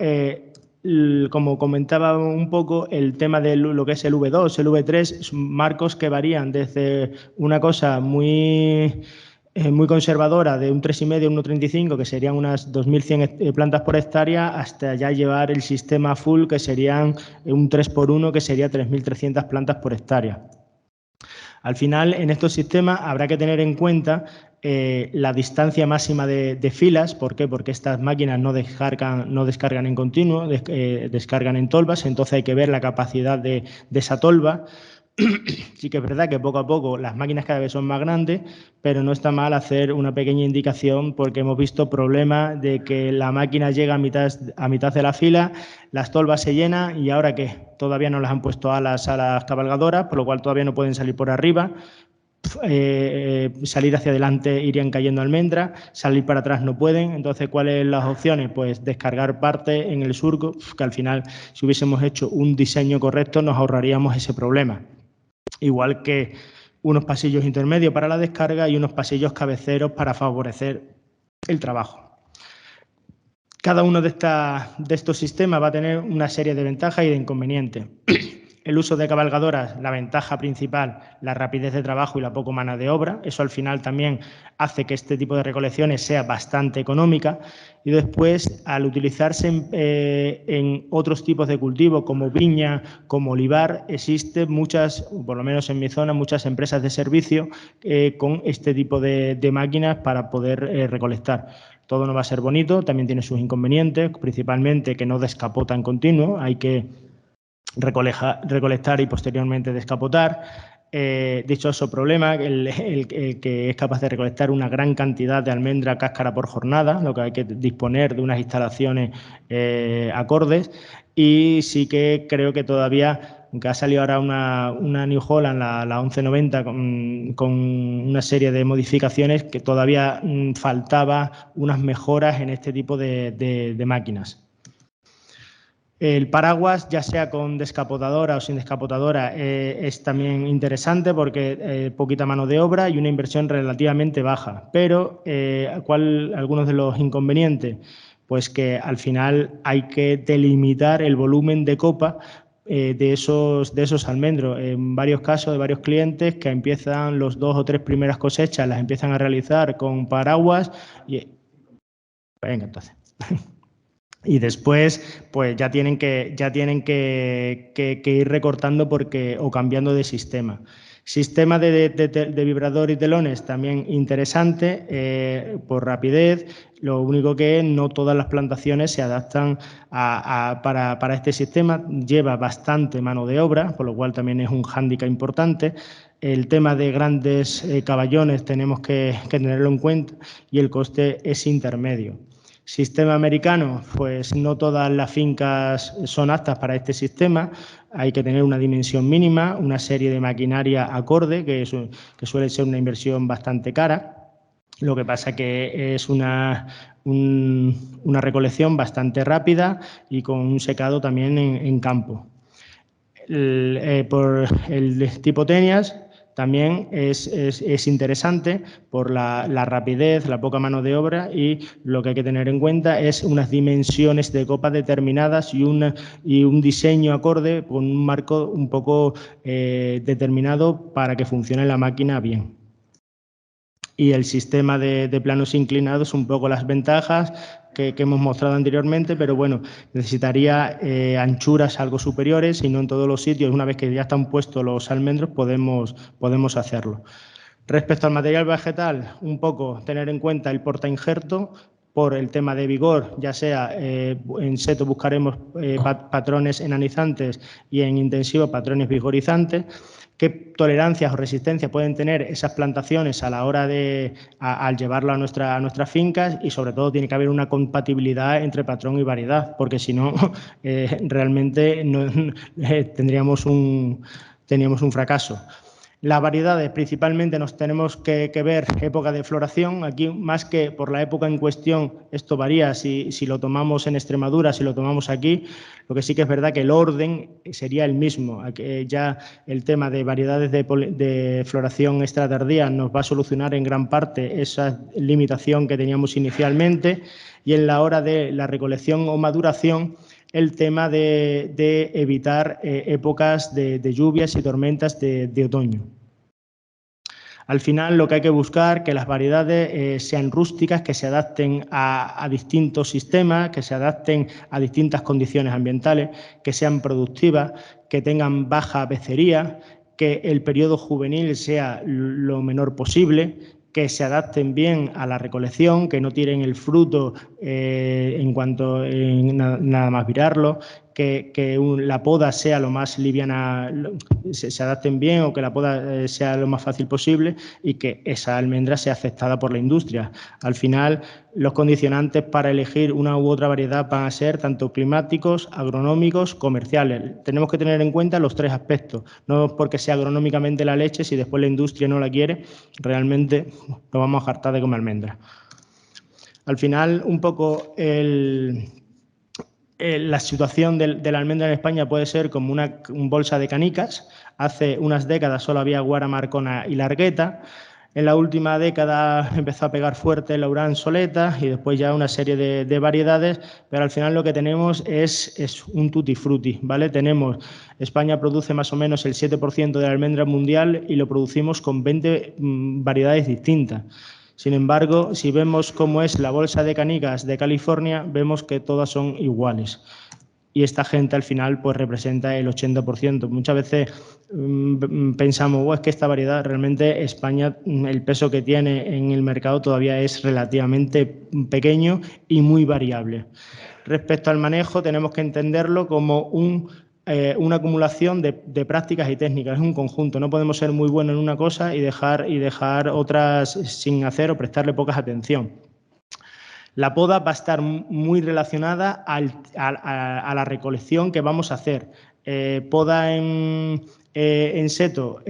como comentaba un poco, el tema de lo que es el V2, el V3, son marcos que varían desde una cosa muy conservadora de un 3,5, un 1,35, que serían unas 2.100 plantas por hectárea, hasta ya llevar el sistema full, que serían un 3x1, que sería 3.300 plantas por hectárea. Al final, en estos sistemas habrá que tener en cuenta la distancia máxima de filas. ¿Por qué? Porque estas máquinas no descargan en continuo, descargan en tolvas, entonces hay que ver la capacidad de esa tolva. Sí que es verdad que poco a poco las máquinas cada vez son más grandes, pero no está mal hacer una pequeña indicación, porque hemos visto problemas de que la máquina llega a mitad de la fila, las tolvas se llenan y ahora que todavía no les han puesto alas a las cabalgadoras, por lo cual todavía no pueden salir por arriba. Salir hacia adelante irían cayendo almendras, salir para atrás no pueden. Entonces, ¿cuáles son las opciones? Pues descargar parte en el surco, que al final, si hubiésemos hecho un diseño correcto, nos ahorraríamos ese problema. Igual que unos pasillos intermedios para la descarga y unos pasillos cabeceros para favorecer el trabajo. Cada uno de estos sistemas va a tener una serie de ventajas y de inconvenientes. El uso de cabalgadoras, la ventaja principal, la rapidez de trabajo y la poca mano de obra. Eso al final también hace que este tipo de recolecciones sea bastante económica. Y después, al utilizarse en otros tipos de cultivo, como viña, como olivar, existen muchas, por lo menos en mi zona, muchas empresas de servicio con este tipo de máquinas para poder recolectar. Todo no va a ser bonito, también tiene sus inconvenientes, principalmente que no descapota en continuo, hay que recolectar y posteriormente descapotar. Dichoso problema, el que es capaz de recolectar una gran cantidad de almendra cáscara por jornada, lo que hay que disponer de unas instalaciones acordes. Y sí que creo que todavía, aunque ha salido ahora una New Holland, la 1190, con una serie de modificaciones, que todavía faltaba unas mejoras en este tipo de máquinas. El paraguas, ya sea con descapotadora o sin descapotadora, es también interesante porque poquita mano de obra y una inversión relativamente baja. Pero, algunos de los inconvenientes? Pues que al final hay que delimitar el volumen de copa de esos almendros. En varios casos de varios clientes que empiezan los 2 o 3 primeras cosechas, las empiezan a realizar con paraguas y... Venga, entonces... Y después, pues ya tienen que ir recortando o cambiando de sistema. Sistema de vibrador y telones también interesante por rapidez. Lo único que no todas las plantaciones se adaptan para este sistema. Lleva bastante mano de obra, por lo cual también es un hándicap importante. El tema de grandes caballones tenemos que tenerlo en cuenta y el coste es intermedio. Sistema americano, pues no todas las fincas son aptas para este sistema. Hay que tener una dimensión mínima, una serie de maquinaria acorde, que suele ser una inversión bastante cara. Lo que pasa que es una recolección bastante rápida y con un secado también en campo. Por el tipo Tenias, también es interesante por la rapidez, la poca mano de obra, y lo que hay que tener en cuenta es unas dimensiones de copa determinadas y un diseño acorde con un marco un poco determinado para que funcione la máquina bien. Y el sistema de planos inclinados, un poco las ventajas que hemos mostrado anteriormente, pero bueno, necesitaría anchuras algo superiores y no en todos los sitios. Una vez que ya están puestos los almendros podemos hacerlo. Respecto al material vegetal, un poco tener en cuenta el portainjerto por el tema de vigor, ya sea en seto buscaremos patrones enanizantes y en intensivo patrones vigorizantes. ¿Qué tolerancias o resistencias pueden tener esas plantaciones a la hora al llevarlo a nuestras fincas? Y sobre todo tiene que haber una compatibilidad entre patrón y variedad, porque si no, realmente tendríamos un fracaso. Las variedades, principalmente nos tenemos que ver época de floración. Aquí, más que por la época en cuestión, esto varía si lo tomamos en Extremadura, si lo tomamos aquí. Lo que sí que es verdad que el orden sería el mismo. Ya el tema de variedades de floración extratardía nos va a solucionar en gran parte esa limitación que teníamos inicialmente, y en la hora de la recolección o maduración, el tema de evitar épocas de lluvias y tormentas de otoño. Al final, lo que hay que buscar, que las variedades sean rústicas, que se adapten a distintos sistemas, que se adapten a distintas condiciones ambientales, que sean productivas, que tengan baja becería, que el periodo juvenil sea lo menor posible, que se adapten bien a la recolección, que no tiren el fruto en cuanto nada más virarlo, que la poda sea lo más liviana, se adapten bien, o que la poda sea lo más fácil posible, y que esa almendra sea aceptada por la industria. Al final, los condicionantes para elegir una u otra variedad van a ser tanto climáticos, agronómicos, comerciales. Tenemos que tener en cuenta los tres aspectos. No porque sea agronómicamente la leche, si después la industria no la quiere, realmente nos vamos a hartar de comer almendras. Al final, un poco la situación de la almendra en España puede ser como una bolsa de canicas. Hace unas décadas solo había Guara, Marcona y Largueta. En la última década empezó a pegar fuerte el Laurán, Soleta, y después ya una serie de variedades, pero al final lo que tenemos es un tutti frutti, ¿vale? España produce más o menos el 7% de la almendra mundial y lo producimos con 20 variedades distintas. Sin embargo, si vemos cómo es la bolsa de canicas de California, vemos que todas son iguales. Y esta gente al final pues representa el 80%. Muchas veces pensamos, es que esta variedad, realmente España, el peso que tiene en el mercado todavía es relativamente pequeño y muy variable. Respecto al manejo, tenemos que entenderlo como una acumulación de prácticas y técnicas, es un conjunto. No podemos ser muy buenos en una cosa y dejar otras sin hacer o prestarle poca atención. La poda va a estar muy relacionada a la recolección que vamos a hacer. Poda en seto,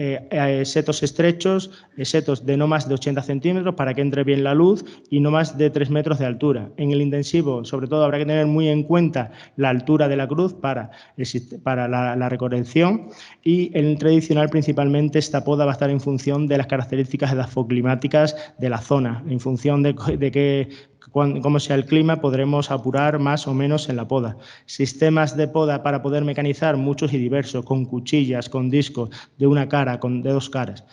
setos estrechos, setos de no más de 80 centímetros para que entre bien la luz y no más de 3 metros de altura. En el intensivo, sobre todo, habrá que tener muy en cuenta la altura de la cruz para la recolección, y en el tradicional principalmente esta poda va a estar en función de las características edafoclimáticas de la zona. En función de cómo sea el clima, podremos apurar más o menos en la poda. Sistemas de poda para poder mecanizar, muchos y diversos, con cuchillas, con discos, de una cara, de dos caras.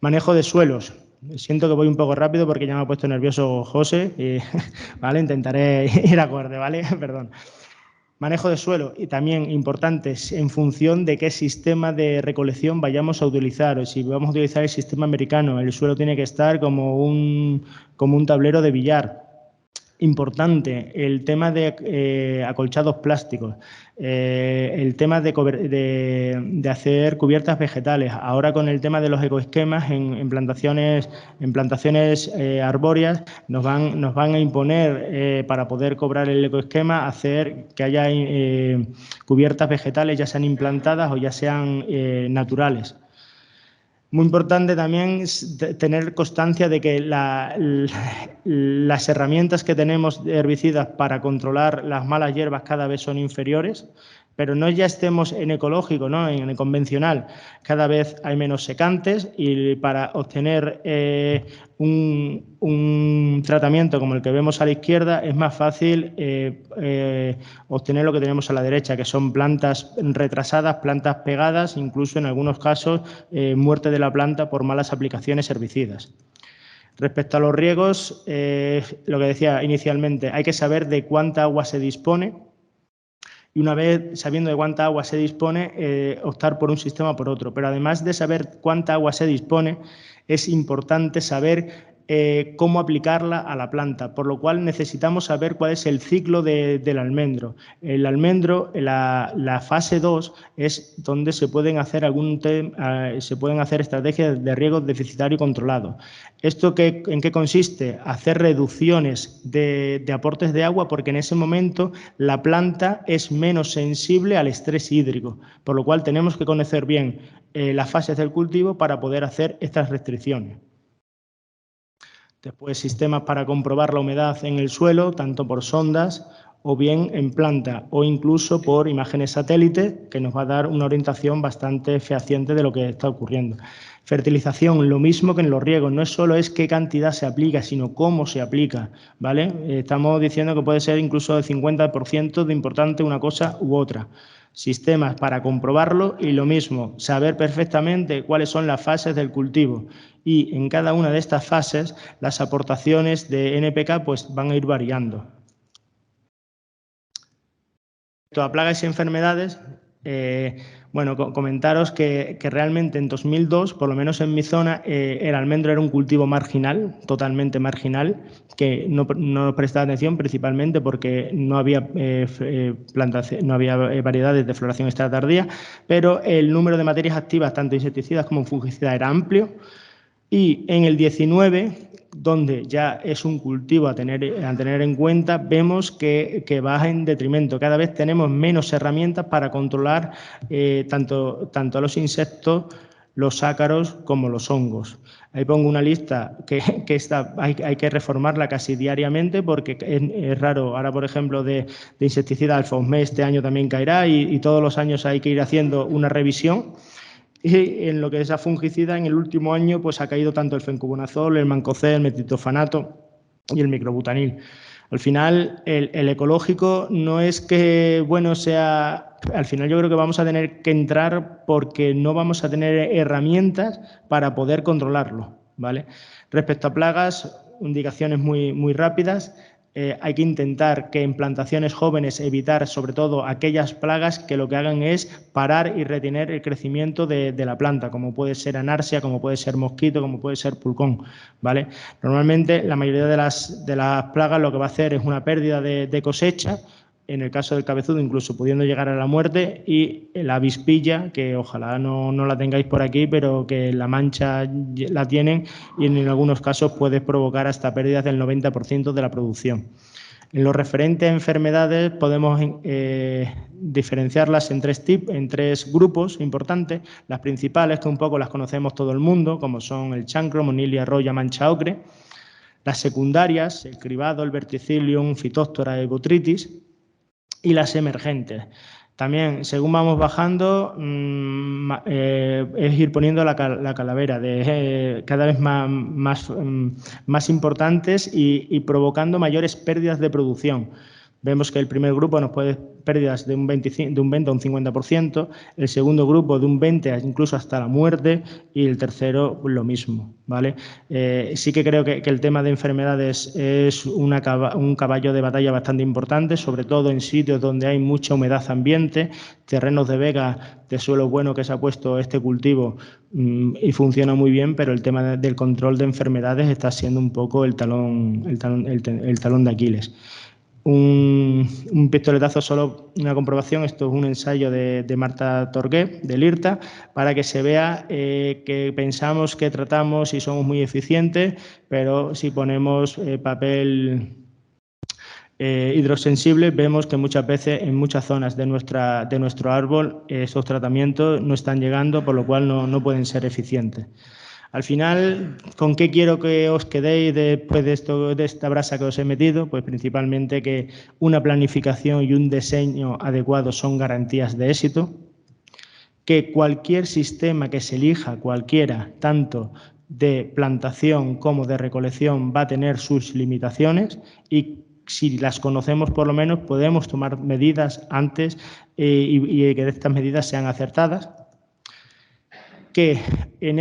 Manejo de suelos. Siento que voy un poco rápido porque ya me ha puesto nervioso José, y, ¿vale? Intentaré ir acorde, ¿vale? Perdón. Manejo de suelo, y también importantes en función de qué sistema de recolección vayamos a utilizar. O si vamos a utilizar el sistema americano, el suelo tiene que estar como un tablero de billar. Importante, el tema de acolchados plásticos, el tema de hacer cubiertas vegetales. Ahora, con el tema de los ecoesquemas en plantaciones arbóreas, nos van a imponer, para poder cobrar el ecoesquema, hacer que haya cubiertas vegetales, ya sean implantadas o ya sean naturales. Muy importante también es tener constancia de que las herramientas que tenemos de herbicidas para controlar las malas hierbas cada vez son inferiores, pero no ya estemos en ecológico, ¿no? En el convencional. Cada vez hay menos secantes, y para obtener un tratamiento como el que vemos a la izquierda es más fácil obtener lo que tenemos a la derecha, que son plantas retrasadas, plantas pegadas, incluso en algunos casos muerte de la planta por malas aplicaciones herbicidas. Respecto a los riegos, lo que decía inicialmente, hay que saber de cuánta agua se dispone, y una vez sabiendo de cuánta agua se dispone, optar por un sistema o por otro. Pero además de saber cuánta agua se dispone, es importante saber cómo aplicarla a la planta, por lo cual necesitamos saber cuál es el ciclo del almendro. El almendro, la fase 2, es donde se pueden hacer estrategias de riego deficitario controlado. ¿Esto en qué consiste? Hacer reducciones de aportes de agua, porque en ese momento la planta es menos sensible al estrés hídrico, por lo cual tenemos que conocer bien las fases del cultivo para poder hacer estas restricciones. Después, sistemas para comprobar la humedad en el suelo, tanto por sondas o bien en planta, o incluso por imágenes satélite, que nos va a dar una orientación bastante fehaciente de lo que está ocurriendo. Fertilización, lo mismo que en los riegos, no solo es qué cantidad se aplica, sino cómo se aplica, ¿vale? Estamos diciendo que puede ser incluso del 50% de importante una cosa u otra. Sistemas para comprobarlo y lo mismo, saber perfectamente cuáles son las fases del cultivo, y en cada una de estas fases las aportaciones de NPK pues van a ir variando. A plagas y enfermedades, bueno, comentaros que realmente en 2002, por lo menos en mi zona, el almendro era un cultivo marginal, totalmente marginal, que no prestaba atención principalmente porque no había variedades de floración extra tardía, pero el número de materias activas, tanto insecticidas como fungicidas, era amplio. Y en el 19, donde ya es un cultivo a tener en cuenta, vemos que va en detrimento. Cada vez tenemos menos herramientas para controlar tanto a los insectos, los ácaros como los hongos. Ahí pongo una lista que hay que reformarla casi diariamente, porque es raro. Ahora, por ejemplo, de insecticida Alfa-Osme este año también caerá, y todos los años hay que ir haciendo una revisión. Y en lo que es a fungicida, en el último año pues ha caído tanto el fencoconazol, el mancozeb, el metitofanato y el microbutanil. Al final, el ecológico no es que, bueno, sea... Al final yo creo que vamos a tener que entrar porque no vamos a tener herramientas para poder controlarlo, ¿vale? Respecto a plagas, indicaciones muy rápidas. Hay que intentar que en plantaciones jóvenes evitar sobre todo aquellas plagas que lo que hagan es parar y retener el crecimiento de la planta, como puede ser anarsia, como puede ser mosquito, como puede ser pulgón, ¿vale? Normalmente la mayoría de las plagas lo que va a hacer es una pérdida de cosecha, en el caso del cabezudo incluso pudiendo llegar a la muerte, y la avispilla, que ojalá no la tengáis por aquí, pero que la mancha la tienen, y en algunos casos puede provocar hasta pérdidas del 90% de la producción. En lo referente a enfermedades podemos diferenciarlas en tres grupos importantes. Las principales, que un poco las conocemos todo el mundo, como son el chancro, monilia, roya, mancha ocre. Las secundarias, el cribado, el verticillium, fitóstora y botrytis. Y las emergentes. También, según vamos bajando, es ir poniendo la calavera cada vez más importantes y provocando mayores pérdidas de producción. Vemos que el primer grupo nos puede pérdidas de un 20 a un 50%, el segundo grupo de un 20% incluso hasta la muerte, y el tercero lo mismo, ¿vale? Sí que creo que el tema de enfermedades es un caballo de batalla bastante importante, sobre todo en sitios donde hay mucha humedad ambiente, terrenos de vega, de suelo bueno que se ha puesto este cultivo y funciona muy bien, pero el tema del control de enfermedades está siendo un poco el talón de Aquiles. Un pistoletazo, solo una comprobación. Esto es un ensayo de Marta Torgué, del IRTA, para que se vea que pensamos que tratamos y somos muy eficientes, pero si ponemos papel hidrosensible, vemos que muchas veces en muchas zonas de nuestro árbol esos tratamientos no están llegando, por lo cual no pueden ser eficientes. Al final, ¿con qué quiero que os quedéis después de esta brasa que os he metido? Pues principalmente que una planificación y un diseño adecuado son garantías de éxito, que cualquier sistema que se elija, cualquiera, tanto de plantación como de recolección, va a tener sus limitaciones, y si las conocemos por lo menos podemos tomar medidas antes y que estas medidas sean acertadas. Que en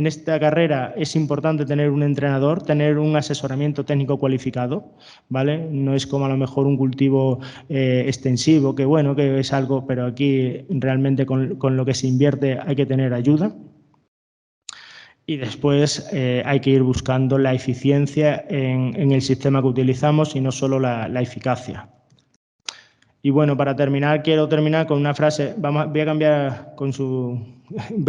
esta carrera es importante tener un entrenador, tener un asesoramiento técnico cualificado, ¿vale? No es como a lo mejor un cultivo extensivo, que bueno, que es algo, pero aquí realmente con lo que se invierte hay que tener ayuda. Y después hay que ir buscando la eficiencia en el sistema que utilizamos y no solo la eficacia. Y bueno, para terminar, quiero terminar con una frase. Voy a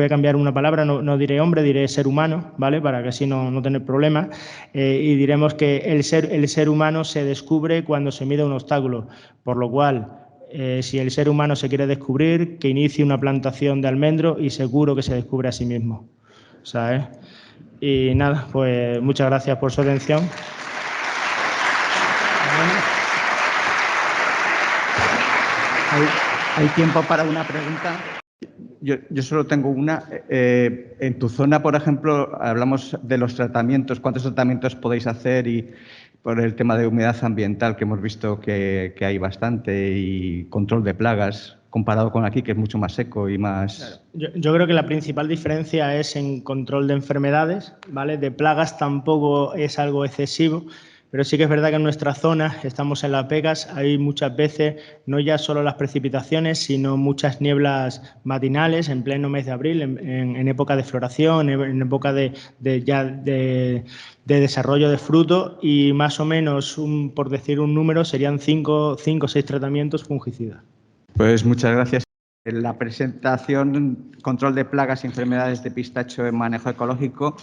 cambiar una palabra, no diré hombre, diré ser humano, ¿vale? Para que así no tener problemas. Y diremos que el ser humano se descubre cuando se mide un obstáculo, por lo cual, si el ser humano se quiere descubrir, que inicie una plantación de almendro y seguro que se descubre a sí mismo, ¿sabes? Y nada, pues muchas gracias por su atención. ¿Hay tiempo para una pregunta? Yo solo tengo una. En tu zona, por ejemplo, hablamos de los tratamientos. ¿Cuántos tratamientos podéis hacer? Y por el tema de humedad ambiental, que hemos visto que hay bastante, y control de plagas, comparado con aquí, que es mucho más seco y más... Yo creo que la principal diferencia es en control de enfermedades, ¿vale? De plagas tampoco es algo excesivo, pero sí que es verdad que en nuestra zona, estamos en Las Vegas, hay muchas veces no ya solo las precipitaciones, sino muchas nieblas matinales en pleno mes de abril, en época de floración, en época de desarrollo de fruto, y más o menos, por decir un número, serían 5 o 6 tratamientos fungicidas. Pues muchas gracias. La presentación Control de plagas y enfermedades de pistacho en manejo ecológico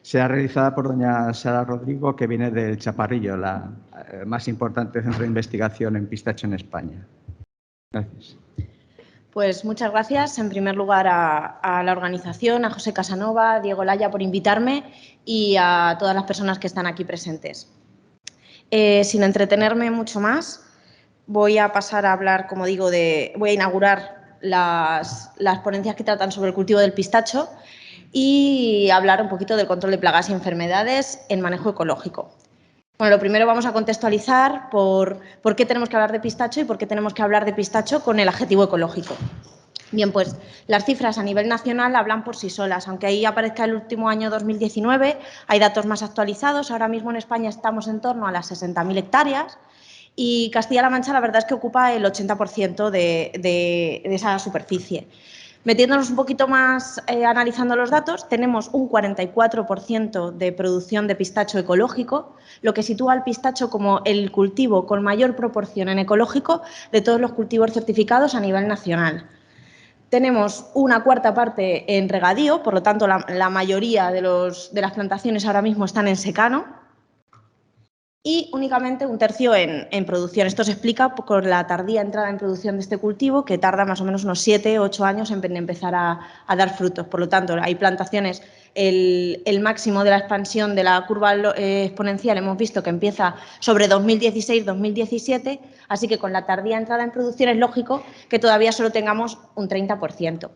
será realizada por doña Sara Rodrigo, que viene del Chaparrillo, la más importante centro de investigación en pistacho en España. Gracias. Pues muchas gracias, en primer lugar, a la organización, a José Casanova, a Diego Laya por invitarme y a todas las personas que están aquí presentes. Sin entretenerme mucho más, voy a pasar a hablar, como digo, voy a inaugurar las ponencias que tratan sobre el cultivo del pistacho y hablar un poquito del control de plagas y enfermedades en manejo ecológico. Bueno, lo primero vamos a contextualizar por qué tenemos que hablar de pistacho y por qué tenemos que hablar de pistacho con el adjetivo ecológico. Bien, pues las cifras a nivel nacional hablan por sí solas. Aunque ahí aparezca el último año 2019, hay datos más actualizados. Ahora mismo en España estamos en torno a las 60.000 hectáreas y Castilla-La Mancha la verdad es que ocupa el 80% de esa superficie. Metiéndonos un poquito más, analizando los datos, tenemos un 44% de producción de pistacho ecológico, lo que sitúa al pistacho como el cultivo con mayor proporción en ecológico de todos los cultivos certificados a nivel nacional. Tenemos una cuarta parte en regadío, por lo tanto la mayoría de las plantaciones ahora mismo están en secano, y únicamente un tercio en producción. Esto se explica por la tardía entrada en producción de este cultivo, que tarda más o menos unos 7 o 8 años en empezar a dar frutos. Por lo tanto, hay plantaciones, el máximo de la expansión de la curva exponencial hemos visto que empieza sobre 2016-2017, así que con la tardía entrada en producción es lógico que todavía solo tengamos un 30%.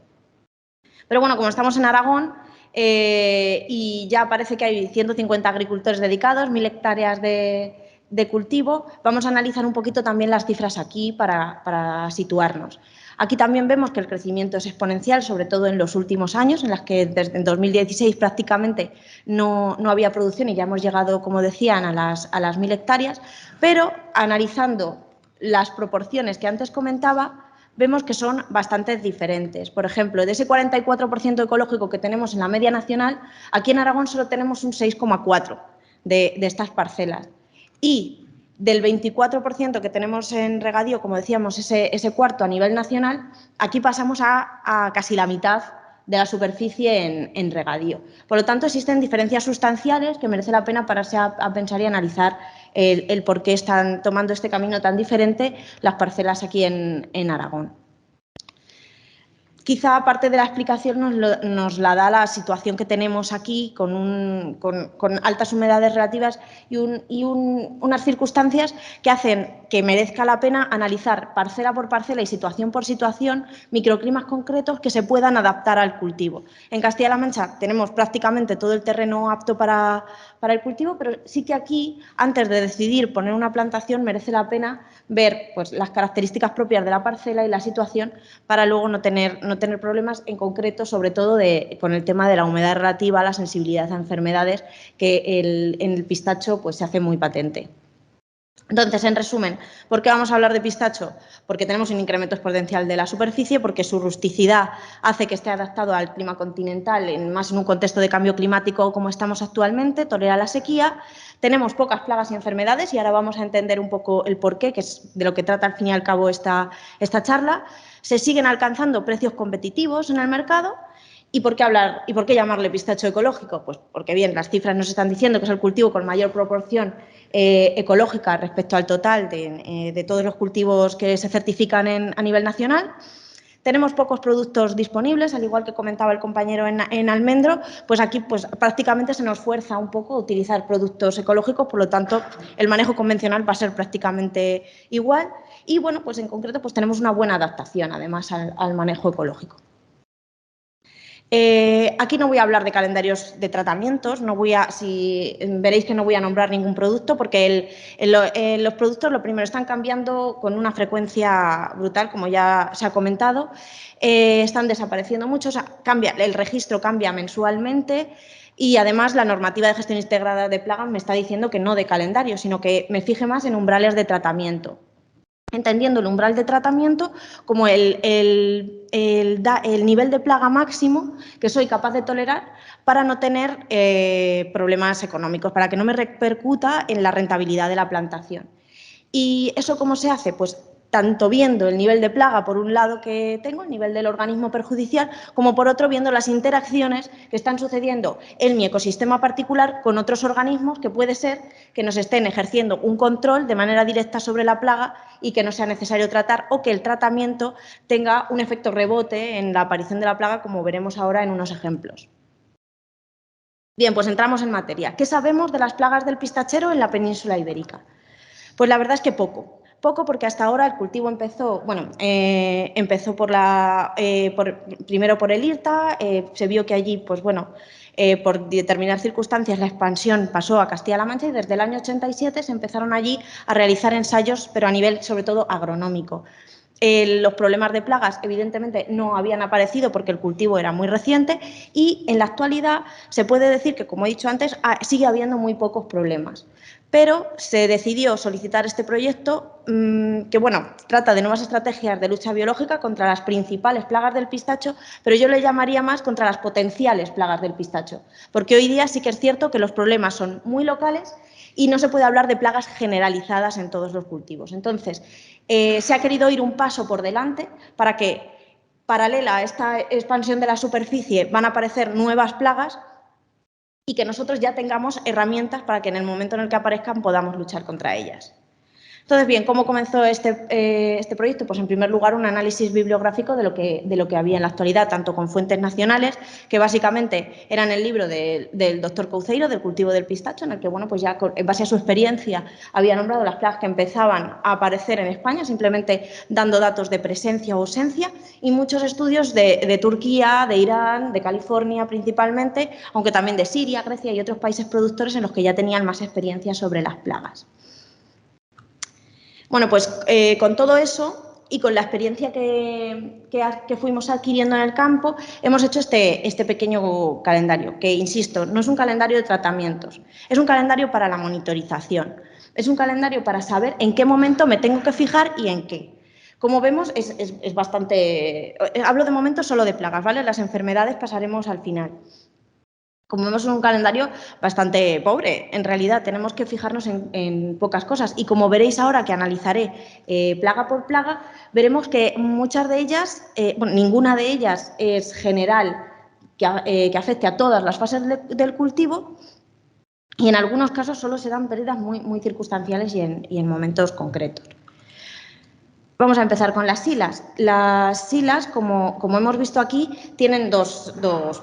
Pero bueno, como estamos en Aragón, y ya parece que hay 150 agricultores dedicados, 1.000 hectáreas de cultivo, vamos a analizar un poquito también las cifras aquí para situarnos. Aquí también vemos que el crecimiento es exponencial, sobre todo en los últimos años, en las que desde 2016 prácticamente no había producción y ya hemos llegado, como decían, a las 1.000 hectáreas, pero analizando las proporciones que antes comentaba, vemos que son bastante diferentes. Por ejemplo, de ese 44% ecológico que tenemos en la media nacional, aquí en Aragón solo tenemos un 6,4% de estas parcelas. Y del 24% que tenemos en regadío, como decíamos, ese cuarto a nivel nacional, aquí pasamos a casi la mitad de la superficie en regadío. Por lo tanto, existen diferencias sustanciales que merece la pena pararse a pensar y analizar el por qué están tomando este camino tan diferente las parcelas aquí en Aragón. Quizá parte de la explicación nos la da la situación que tenemos aquí con altas humedades relativas y unas circunstancias que hacen que merezca la pena analizar parcela por parcela y situación por situación microclimas concretos que se puedan adaptar al cultivo. En Castilla-La Mancha tenemos prácticamente todo el terreno apto para el cultivo, pero sí que aquí, antes de decidir poner una plantación, merece la pena ver pues, las características propias de la parcela y la situación para luego no tener problemas, en concreto, sobre todo con el tema de la humedad relativa, la sensibilidad a enfermedades, que en el pistacho pues, se hace muy patente. Entonces, en resumen, ¿por qué vamos a hablar de pistacho? Porque tenemos un incremento exponencial de la superficie, porque su rusticidad hace que esté adaptado al clima continental, más en un contexto de cambio climático como estamos actualmente, tolera la sequía, tenemos pocas plagas y enfermedades, y ahora vamos a entender un poco el porqué, que es de lo que trata al fin y al cabo esta charla. Se siguen alcanzando precios competitivos en el mercado. ¿Y por qué llamarle pistacho ecológico? Pues porque, bien, las cifras nos están diciendo que es el cultivo con mayor proporción ecológica respecto al total de todos los cultivos que se certifican a nivel nacional. Tenemos pocos productos disponibles, al igual que comentaba el compañero en almendro, pues aquí pues, prácticamente se nos fuerza un poco a utilizar productos ecológicos, por lo tanto, el manejo convencional va a ser prácticamente igual. Y, bueno, pues en concreto pues tenemos una buena adaptación, además, al manejo ecológico. Aquí no voy a hablar de calendarios de tratamientos, veréis que no voy a nombrar ningún producto, porque los productos, lo primero, están cambiando con una frecuencia brutal, como ya se ha comentado, están desapareciendo mucho, el registro cambia mensualmente, y además la normativa de gestión integrada de plagas me está diciendo que no de calendario, sino que me fije más en umbrales de tratamiento, entendiendo el umbral de tratamiento como el nivel de plaga máximo que soy capaz de tolerar para no tener problemas económicos, para que no me repercuta en la rentabilidad de la plantación. ¿Y eso cómo se hace? Pues tanto viendo el nivel de plaga, por un lado, que tengo, el nivel del organismo perjudicial, como por otro viendo las interacciones que están sucediendo en mi ecosistema particular con otros organismos que puede ser que nos estén ejerciendo un control de manera directa sobre la plaga y que no sea necesario tratar, o que el tratamiento tenga un efecto rebote en la aparición de la plaga, como veremos ahora en unos ejemplos. Bien, pues entramos en materia. ¿Qué sabemos de las plagas del pistachero en la península ibérica? Pues la verdad es que poco. Poco, porque hasta ahora el cultivo empezó primero por el IRTA, se vio que allí, pues bueno, por determinadas circunstancias la expansión pasó a Castilla-La Mancha, y desde el año 87 se empezaron allí a realizar ensayos, pero a nivel sobre todo agronómico. Los problemas de plagas, evidentemente, no habían aparecido porque el cultivo era muy reciente, y en la actualidad se puede decir que, como he dicho antes, sigue habiendo muy pocos problemas. Pero se decidió solicitar este proyecto que, bueno, trata de nuevas estrategias de lucha biológica contra las principales plagas del pistacho, pero yo le llamaría más contra las potenciales plagas del pistacho, porque hoy día sí que es cierto que los problemas son muy locales y no se puede hablar de plagas generalizadas en todos los cultivos. Entonces, se ha querido ir un paso por delante para que, paralela a esta expansión de la superficie, van a aparecer nuevas plagas, y que nosotros ya tengamos herramientas para que en el momento en el que aparezcan podamos luchar contra ellas. Entonces, bien, ¿cómo comenzó este proyecto? Pues, en primer lugar, un análisis bibliográfico de lo que había en la actualidad, tanto con fuentes nacionales, que básicamente eran el libro del doctor Couceiro, del cultivo del pistacho, en el que, bueno, pues ya en base a su experiencia había nombrado las plagas que empezaban a aparecer en España, simplemente dando datos de presencia o ausencia, y muchos estudios de Turquía, de Irán, de California principalmente, aunque también de Siria, Grecia y otros países productores en los que ya tenían más experiencia sobre las plagas. Bueno, pues con todo eso y con la experiencia que fuimos adquiriendo en el campo, hemos hecho este pequeño calendario, que, insisto, no es un calendario de tratamientos, es un calendario para la monitorización, es un calendario para saber en qué momento me tengo que fijar y en qué. Como vemos, es bastante... Hablo de momento solo de plagas, ¿vale? Las enfermedades pasaremos al final. Como vemos, es un calendario bastante pobre. En realidad, tenemos que fijarnos en pocas cosas. Y como veréis ahora, que analizaré plaga por plaga, veremos que muchas de ellas, bueno, ninguna de ellas es general, que afecte a todas las fases del cultivo, y en algunos casos solo se dan pérdidas muy circunstanciales y en momentos concretos. Vamos a empezar con las silas. Las silas, como hemos visto aquí, tienen dos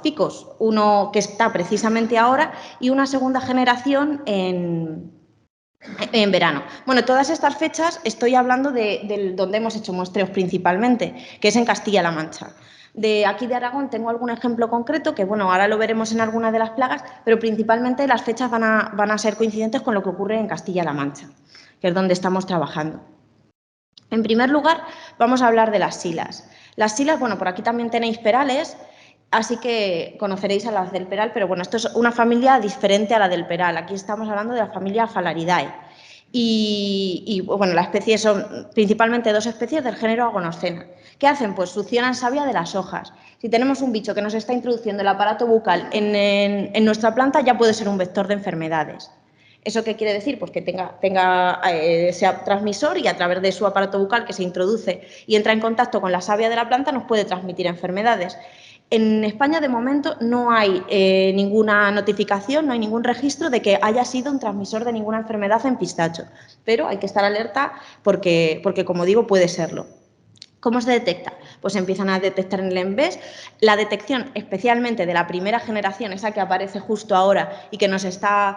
picos, uno que está precisamente ahora y una segunda generación en verano. Bueno, todas estas fechas estoy hablando de donde hemos hecho muestreos principalmente, que es en Castilla-La Mancha. De aquí de Aragón tengo algún ejemplo concreto que, bueno, ahora lo veremos en alguna de las plagas, pero principalmente las fechas van a ser coincidentes con lo que ocurre en Castilla-La Mancha, que es donde estamos trabajando. En primer lugar, vamos a hablar de las silas. Las silas, bueno, por aquí también tenéis perales, así que conoceréis a las del peral, pero bueno, esto es una familia diferente a la del peral. Aquí estamos hablando de la familia Phalaridae. Y bueno, las especies son principalmente 2 especies del género Agonoscena. ¿Qué hacen? Pues succionan savia de las hojas. Si tenemos un bicho que nos está introduciendo el aparato bucal en nuestra planta, ya puede ser un vector de enfermedades. ¿Eso qué quiere decir? Pues que sea transmisor y a través de su aparato bucal que se introduce y entra en contacto con la savia de la planta nos puede transmitir enfermedades. En España, de momento, no hay ninguna notificación, no hay ningún registro de que haya sido un transmisor de ninguna enfermedad en pistacho, pero hay que estar alerta porque como digo, puede serlo. ¿Cómo se detecta? Pues se empiezan a detectar en el ENVES. La detección, especialmente de la primera generación, esa que aparece justo ahora y que nos está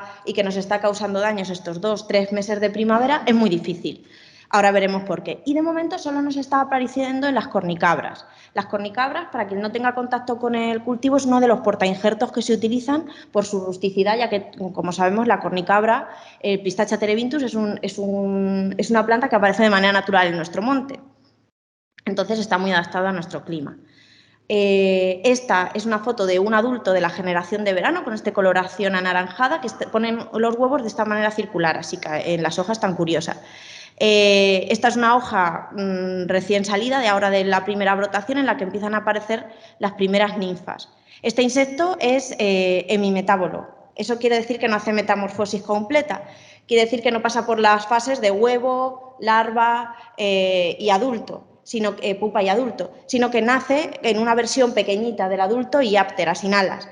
causando daños estos 2-3 meses de primavera, es muy difícil. Ahora veremos por qué. Y de momento solo nos está apareciendo en las cornicabras. Las cornicabras, para quien no tenga contacto con el cultivo, es uno de los portainjertos que se utilizan por su rusticidad, ya que, como sabemos, la cornicabra, el Pistacha terebinthus, es una planta que aparece de manera natural en nuestro monte. Entonces está muy adaptada a nuestro clima. Esta es una foto de un adulto de la generación de verano con esta coloración anaranjada que ponen los huevos de esta manera circular, así que en las hojas tan curiosas. Esta es una hoja recién salida de ahora de la primera brotación en la que empiezan a aparecer las primeras ninfas. Este insecto es hemimetábolo. Eso quiere decir que no hace metamorfosis completa. Quiere decir que no pasa por las fases de huevo, larva y adulto, pupa y adulto, sino que nace en una versión pequeñita del adulto y áptera, sin alas.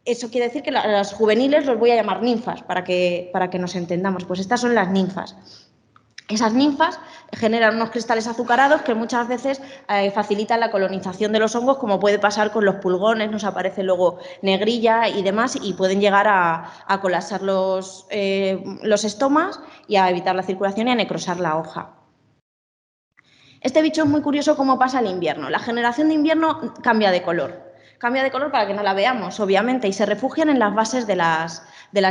Eso quiere decir que las juveniles los voy a llamar ninfas, para que nos entendamos. Pues estas son las ninfas. Esas ninfas generan unos cristales azucarados que muchas veces facilitan la colonización de los hongos, como puede pasar con los pulgones, nos aparece luego negrilla y demás, y pueden llegar a colapsar los estomas y a evitar la circulación y a necrosar la hoja. Este bicho es muy curioso cómo pasa el invierno. La generación de invierno cambia de color. Cambia de color para que no la veamos, obviamente, y se refugian en las bases de las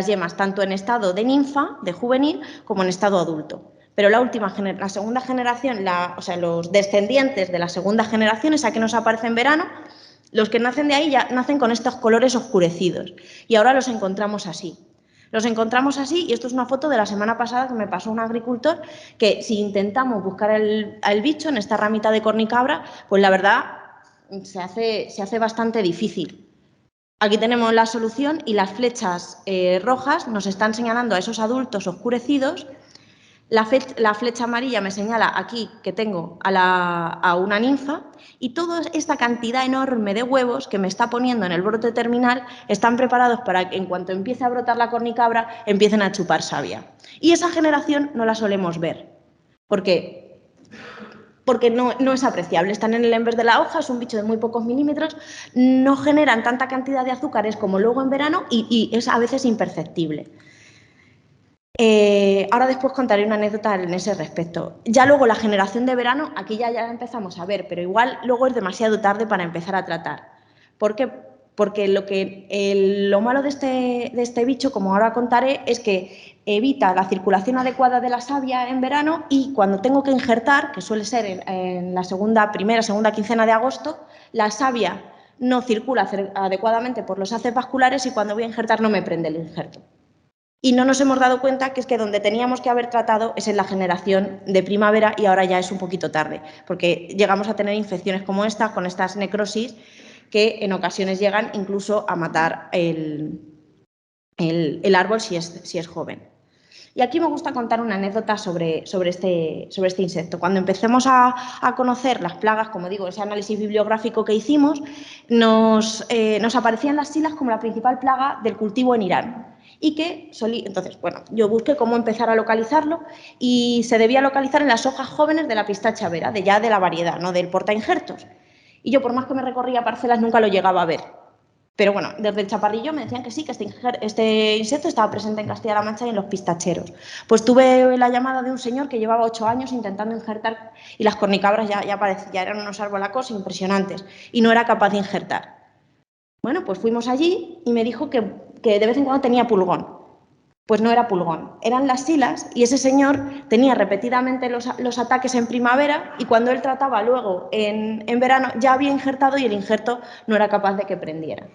yemas, tanto en estado de ninfa, de juvenil, como en estado adulto. Pero la segunda generación, los descendientes de la segunda generación, esa que nos aparece en verano, los que nacen de ahí ya nacen con estos colores oscurecidos. Y ahora los encontramos así. Los encontramos así, y esto es una foto de la semana pasada que me pasó un agricultor, que si intentamos buscar al bicho en esta ramita de cornicabra, pues la verdad se hace bastante difícil. Aquí tenemos la solución y las flechas rojas nos están señalando a esos adultos oscurecidos. La flecha amarilla me señala aquí que tengo a una ninfa, y toda esta cantidad enorme de huevos que me está poniendo en el brote terminal están preparados para que en cuanto empiece a brotar la cornicabra empiecen a chupar savia. Y esa generación no la solemos ver. ¿Por qué? Porque no es apreciable. Están en el ENVES de la hoja, es un bicho de muy pocos milímetros, no generan tanta cantidad de azúcares como luego en verano y es a veces imperceptible. Ahora después contaré una anécdota en ese respecto. Ya luego la generación de verano, aquí ya empezamos a ver, pero igual luego es demasiado tarde para empezar a tratar. ¿Por qué? Porque lo malo de este bicho, como ahora contaré, es que evita la circulación adecuada de la savia en verano, y cuando tengo que injertar, que suele ser en la primera, segunda quincena de agosto, la savia no circula adecuadamente por los haces vasculares y cuando voy a injertar no me prende el injerto. Y no nos hemos dado cuenta que es que donde teníamos que haber tratado es en la generación de primavera, y ahora ya es un poquito tarde, porque llegamos a tener infecciones como esta, con estas necrosis, que en ocasiones llegan incluso a matar el árbol si es joven. Y aquí me gusta contar una anécdota sobre este insecto. Cuando empecemos a conocer las plagas, como digo, ese análisis bibliográfico que hicimos, nos aparecían las silas como la principal plaga del cultivo en Irán. Y que entonces, bueno, yo busqué cómo empezar a localizarlo, y se debía localizar en las hojas jóvenes de la pistacha vera, ya de la variedad, no del portainjertos. Y yo, por más que me recorría parcelas, nunca lo llegaba a ver. Pero bueno, desde el Chaparrillo me decían que sí, que este insecto estaba presente en Castilla-La Mancha y en los pistacheros. Pues tuve la llamada de un señor que llevaba 8 años intentando injertar, y las cornicabras ya eran unos arbolacos impresionantes, y no era capaz de injertar. Bueno, pues fuimos allí y me dijo que de vez en cuando tenía pulgón. Pues no era pulgón, eran las silas, y ese señor tenía repetidamente los ataques en primavera, y cuando él trataba luego en verano ya había injertado y el injerto no era capaz de que prendiera.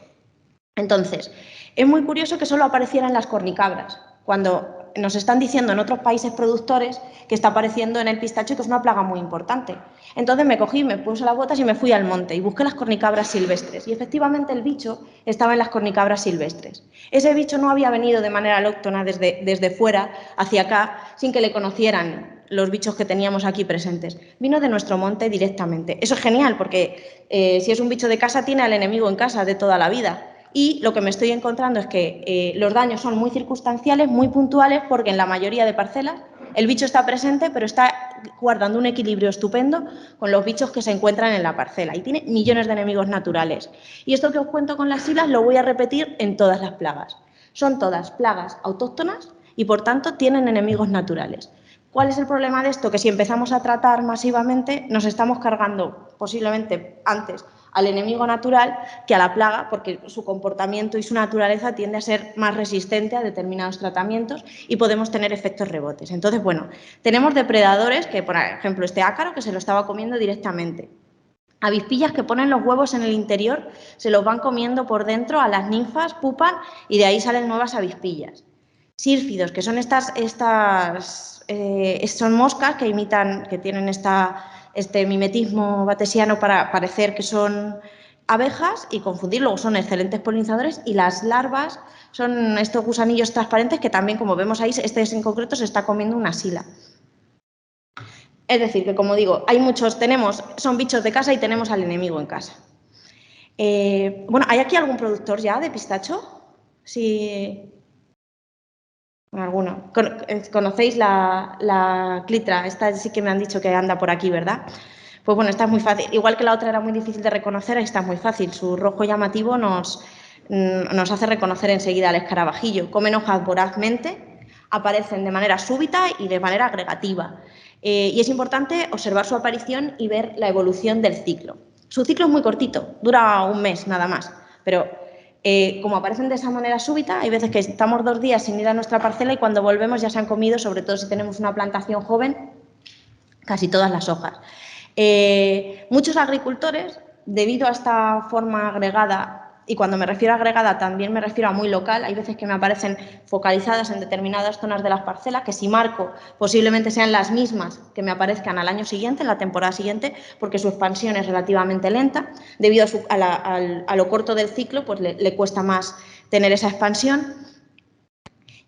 Entonces, es muy curioso que solo aparecieran las cornicabras, cuando nos están diciendo en otros países productores que está apareciendo en el pistacho y que es una plaga muy importante. Entonces me cogí, me puse las botas y me fui al monte y busqué las cornicabras silvestres. Y efectivamente el bicho estaba en las cornicabras silvestres. Ese bicho no había venido de manera autóctona desde fuera hacia acá sin que le conocieran los bichos que teníamos aquí presentes. Vino de nuestro monte directamente. Eso es genial porque si es un bicho de casa tiene al enemigo en casa de toda la vida. Y lo que me estoy encontrando es que los daños son muy circunstanciales, muy puntuales, porque en la mayoría de parcelas el bicho está presente, pero está guardando un equilibrio estupendo con los bichos que se encuentran en la parcela y tiene millones de enemigos naturales. Y esto que os cuento con las silas lo voy a repetir en todas las plagas. Son todas plagas autóctonas y, por tanto, tienen enemigos naturales. ¿Cuál es el problema de esto? Que si empezamos a tratar masivamente, nos estamos cargando posiblemente antes al enemigo natural que a la plaga, porque su comportamiento y su naturaleza tiende a ser más resistente a determinados tratamientos y podemos tener efectos rebotes. Entonces, bueno, tenemos depredadores que, por ejemplo, este ácaro que se lo estaba comiendo directamente. Avispillas que ponen los huevos en el interior, se los van comiendo por dentro a las ninfas, pupan y de ahí salen nuevas avispillas. Sírfidos, que son son moscas que imitan, que tienen este mimetismo batesiano para parecer que son abejas y confundir, luego son excelentes polinizadores y las larvas son estos gusanillos transparentes que también, como vemos ahí, este en concreto se está comiendo una sila. Es decir, que como digo, hay muchos, son bichos de casa y tenemos al enemigo en casa. Bueno, ¿hay aquí algún productor ya de pistacho? Sí. Alguno. ¿Conocéis la clitra? Esta sí que me han dicho que anda por aquí, ¿verdad? Pues bueno, esta es muy fácil. Igual que la otra era muy difícil de reconocer, esta es muy fácil. Su rojo llamativo nos hace reconocer enseguida al escarabajillo. Comen hojas vorazmente, aparecen de manera súbita y de manera agregativa. Y es importante observar su aparición y ver la evolución del ciclo. Su ciclo es muy cortito, dura un mes nada más, pero como aparecen de esa manera súbita, hay veces que estamos 2 días sin ir a nuestra parcela y cuando volvemos ya se han comido, sobre todo si tenemos una plantación joven, casi todas las hojas. Muchos agricultores, debido a esta forma agregada, y cuando me refiero a agregada también me refiero a muy local, hay veces que me aparecen focalizadas en determinadas zonas de las parcelas, que si marco posiblemente sean las mismas que me aparezcan al año siguiente, en la temporada siguiente, porque su expansión es relativamente lenta, debido a lo corto del ciclo, pues le cuesta más tener esa expansión,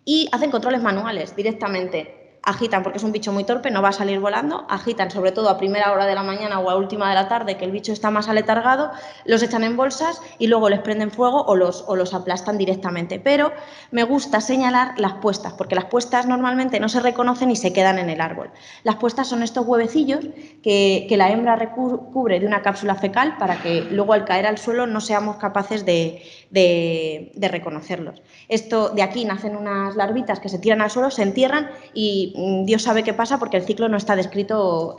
y hacen controles manuales directamente. Agitan, porque es un bicho muy torpe, no va a salir volando, agitan sobre todo a primera hora de la mañana o a última de la tarde, que el bicho está más aletargado, los echan en bolsas y luego les prenden fuego o los aplastan directamente. Pero me gusta señalar las puestas, porque las puestas normalmente no se reconocen y se quedan en el árbol. Las puestas son estos huevecillos que la hembra recubre de una cápsula fecal para que luego al caer al suelo no seamos capaces de reconocerlos. Esto de aquí nacen unas larvitas que se tiran al suelo, se entierran y Dios sabe qué pasa porque el ciclo no está descrito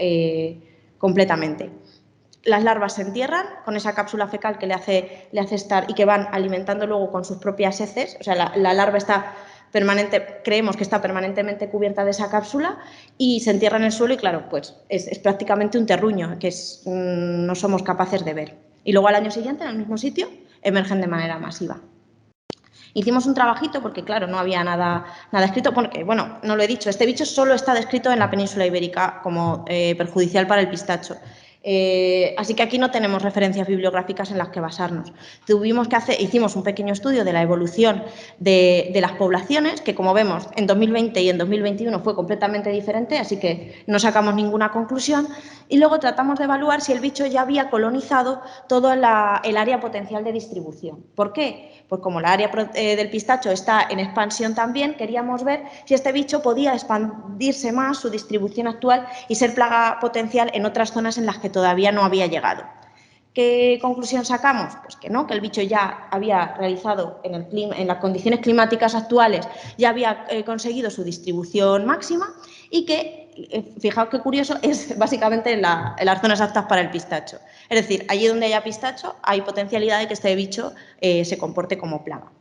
completamente. Las larvas se entierran con esa cápsula fecal que le hace estar y que van alimentando luego con sus propias heces. O sea, la larva está creemos que está permanentemente cubierta de esa cápsula y se entierra en el suelo y claro, pues es prácticamente un terruño que no somos capaces de ver. Y luego al año siguiente, en el mismo sitio, emergen de manera masiva. Hicimos un trabajito porque, claro, no había nada escrito, porque, bueno, no lo he dicho, este bicho solo está descrito en la península ibérica como perjudicial para el pistacho. Así que aquí no tenemos referencias bibliográficas en las que basarnos. Hicimos un pequeño estudio de la evolución de las poblaciones, que como vemos en 2020 y en 2021 fue completamente diferente, así que no sacamos ninguna conclusión, y luego tratamos de evaluar si el bicho ya había colonizado todo el área potencial de distribución. ¿Por qué? Pues como la área del pistacho está en expansión también, queríamos ver si este bicho podía expandirse más su distribución actual y ser plaga potencial en otras zonas en las que todavía no había llegado. ¿Qué conclusión sacamos? Pues que no, que el bicho ya había realizado en las condiciones climáticas actuales, ya había conseguido su distribución máxima y que, fijaos qué curioso, es básicamente en las zonas aptas para el pistacho. Es decir, allí donde haya pistacho hay potencialidad de que este bicho se comporte como plaga.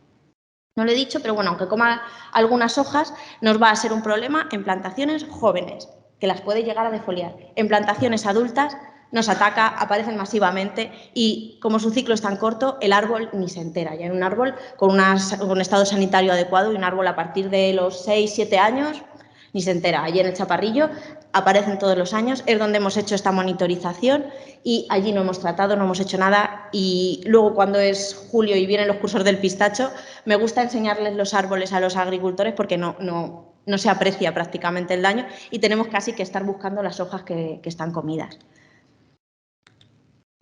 No lo he dicho, pero bueno, aunque coma algunas hojas, nos va a ser un problema en plantaciones jóvenes, que las puede llegar a defoliar. En plantaciones adultas nos ataca, aparecen masivamente y como su ciclo es tan corto, el árbol ni se entera. Ya en un árbol con un estado sanitario adecuado y un árbol a partir de los 6, 7 años ni se entera. Allí en el Chaparrillo aparecen todos los años, es donde hemos hecho esta monitorización y allí no hemos tratado, no hemos hecho nada. Y luego cuando es julio y vienen los cursos del pistacho, me gusta enseñarles los árboles a los agricultores porque no se aprecia prácticamente el daño y tenemos casi que estar buscando las hojas que están comidas.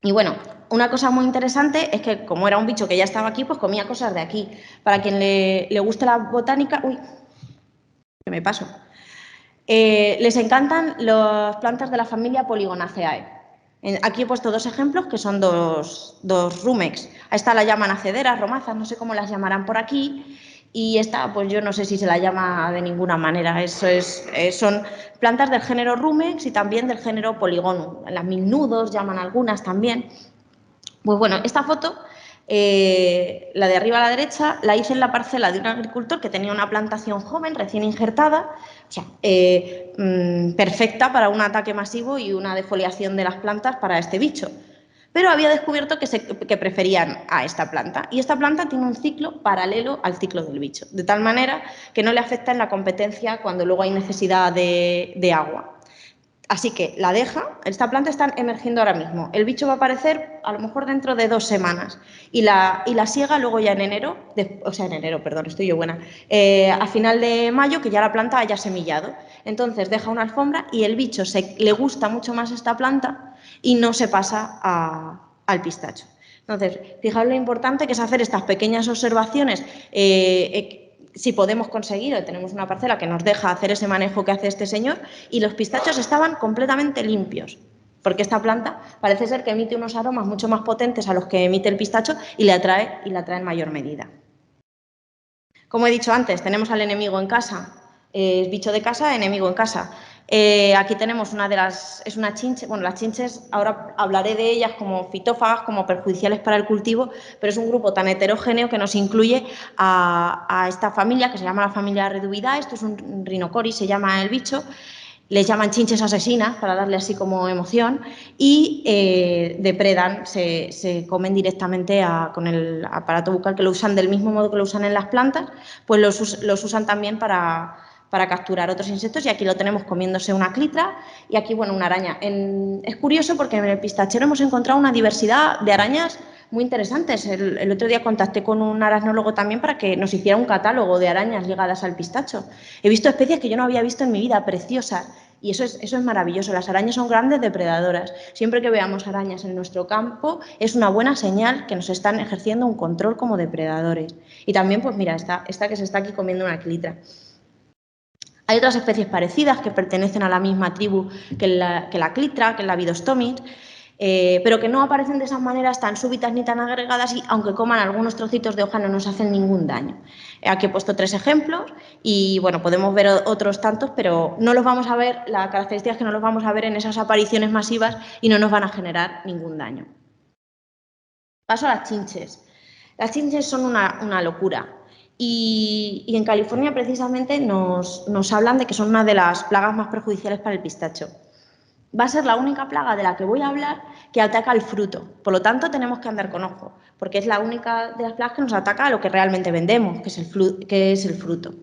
Y bueno, una cosa muy interesante es que como era un bicho que ya estaba aquí, pues comía cosas de aquí. Para quien le guste la botánica... Uy, que me paso. Les encantan las plantas de la familia Polygonaceae. Aquí he puesto 2 ejemplos que son dos rumex. A esta la llaman acederas, romazas, no sé cómo las llamarán por aquí. Y esta, pues yo no sé si se la llama de ninguna manera. Son plantas del género rumex y también del género Polygonum. Las milnudos llaman algunas también. Pues bueno, esta foto, la de arriba a la derecha, la hice en la parcela de un agricultor que tenía una plantación joven, recién injertada, o sea, perfecta para un ataque masivo y una defoliación de las plantas para este bicho. Pero había descubierto que preferían a esta planta. Y esta planta tiene un ciclo paralelo al ciclo del bicho, de tal manera que no le afecta en la competencia cuando luego hay necesidad de agua. Así que la deja, esta planta está emergiendo ahora mismo. El bicho va a aparecer a lo mejor dentro de 2 semanas y la siega luego ya en enero, perdón, estoy yo buena, a final de mayo que ya la planta haya semillado. Entonces deja una alfombra y el bicho le gusta mucho más esta planta y no se pasa al pistacho. Entonces, fijaos lo importante que es hacer estas pequeñas observaciones. Si podemos conseguir, tenemos una parcela que nos deja hacer ese manejo que hace este señor y los pistachos estaban completamente limpios, porque esta planta parece ser que emite unos aromas mucho más potentes a los que emite el pistacho y la atrae en mayor medida. Como he dicho antes, tenemos al enemigo en casa, es bicho de casa, enemigo en casa. Aquí tenemos es una chinche. Bueno, las chinches, ahora hablaré de ellas como fitófagas, como perjudiciales para el cultivo, pero es un grupo tan heterogéneo que nos incluye a esta familia, que se llama la familia Reduvidae. Esto es un rinocoris, se llama el bicho. Les llaman chinches asesinas para darle así como emoción y depredan, se comen directamente con el aparato bucal, que lo usan del mismo modo que lo usan en las plantas, pues los usan también para capturar otros insectos y aquí lo tenemos comiéndose una clitra y aquí, bueno, una araña. Es curioso porque en el pistachero hemos encontrado una diversidad de arañas muy interesantes. El otro día contacté con un aracnólogo también para que nos hiciera un catálogo de arañas ligadas al pistacho. He visto especies que yo no había visto en mi vida, preciosas, y eso es maravilloso. Las arañas son grandes depredadoras. Siempre que veamos arañas en nuestro campo es una buena señal que nos están ejerciendo un control como depredadores. Y también, pues mira, esta que se está aquí comiendo una clitra. Hay otras especies parecidas que pertenecen a la misma tribu que la clitra, que la Vidostomys, pero que no aparecen de esas maneras tan súbitas ni tan agregadas y aunque coman algunos trocitos de hoja no nos hacen ningún daño. Aquí he puesto 3 ejemplos y bueno, podemos ver otros tantos, pero no los vamos a ver, la característica es que no los vamos a ver en esas apariciones masivas y no nos van a generar ningún daño. Paso a las chinches. Las chinches son una locura. Y en California precisamente nos hablan de que son una de las plagas más perjudiciales para el pistacho. Va a ser la única plaga de la que voy a hablar que ataca al fruto. Por lo tanto, tenemos que andar con ojo, porque es la única de las plagas que nos ataca a lo que realmente vendemos, que es el fruto.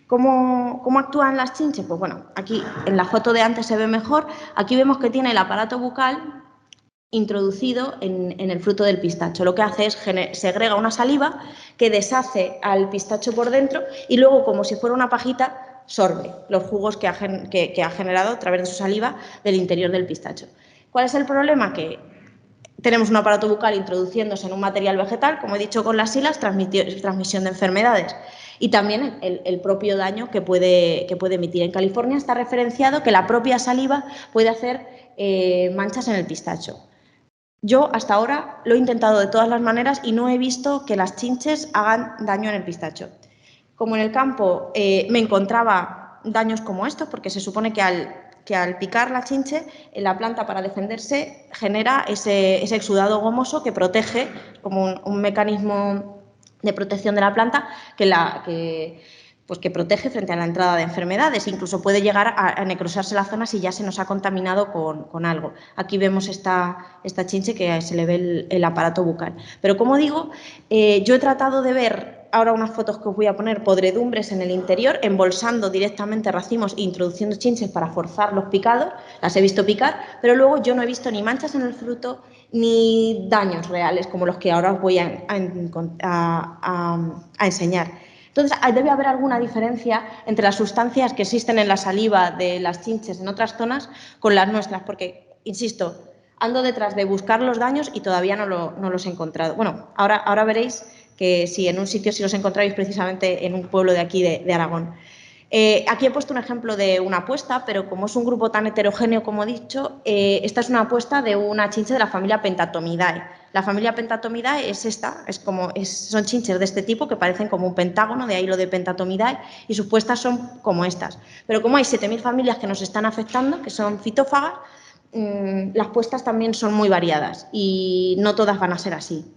¿Cómo actúan las chinches? Pues bueno, aquí en la foto de antes se ve mejor. Aquí vemos que tiene el aparato bucal introducido en el fruto del pistacho. Lo que hace es segrega una saliva que deshace al pistacho por dentro y luego, como si fuera una pajita, sorbe los jugos que ha generado a través de su saliva del interior del pistacho. ¿Cuál es el problema? Que tenemos un aparato bucal introduciéndose en un material vegetal, como he dicho con las silas, transmisión de enfermedades y también el propio daño que puede emitir. En California está referenciado que la propia saliva puede hacer manchas en el pistacho. Yo hasta ahora lo he intentado de todas las maneras y no he visto que las chinches hagan daño en el pistacho. Como en el campo me encontraba daños como estos, porque se supone que al picar la chinche, la planta para defenderse genera ese exudado gomoso que protege, como un mecanismo de protección de la planta, que pues que protege frente a la entrada de enfermedades. Incluso puede llegar a necrosarse la zona si ya se nos ha contaminado con algo. Aquí vemos esta chinche que se le ve el aparato bucal. Pero como digo, yo he tratado de ver ahora unas fotos que os voy a poner, podredumbres en el interior, embolsando directamente racimos e introduciendo chinches para forzar los picados. Las he visto picar, pero luego yo no he visto ni manchas en el fruto ni daños reales como los que ahora os voy a enseñar. Entonces, debe haber alguna diferencia entre las sustancias que existen en la saliva de las chinches en otras zonas con las nuestras, porque, insisto, ando detrás de buscar los daños y todavía no los he encontrado. Bueno, ahora veréis que sí, en un sitio sí los encontráis, precisamente en un pueblo de aquí de Aragón. Aquí he puesto un ejemplo de una apuesta, pero como es un grupo tan heterogéneo como he dicho, esta es una apuesta de una chinche de la familia Pentatomidae. La familia Pentatomidae es esta, son chinches de este tipo que parecen como un pentágono, de ahí lo de Pentatomidae, y sus puestas son como estas. Pero como hay 7.000 familias que nos están afectando, que son fitófagas, las puestas también son muy variadas y no todas van a ser así.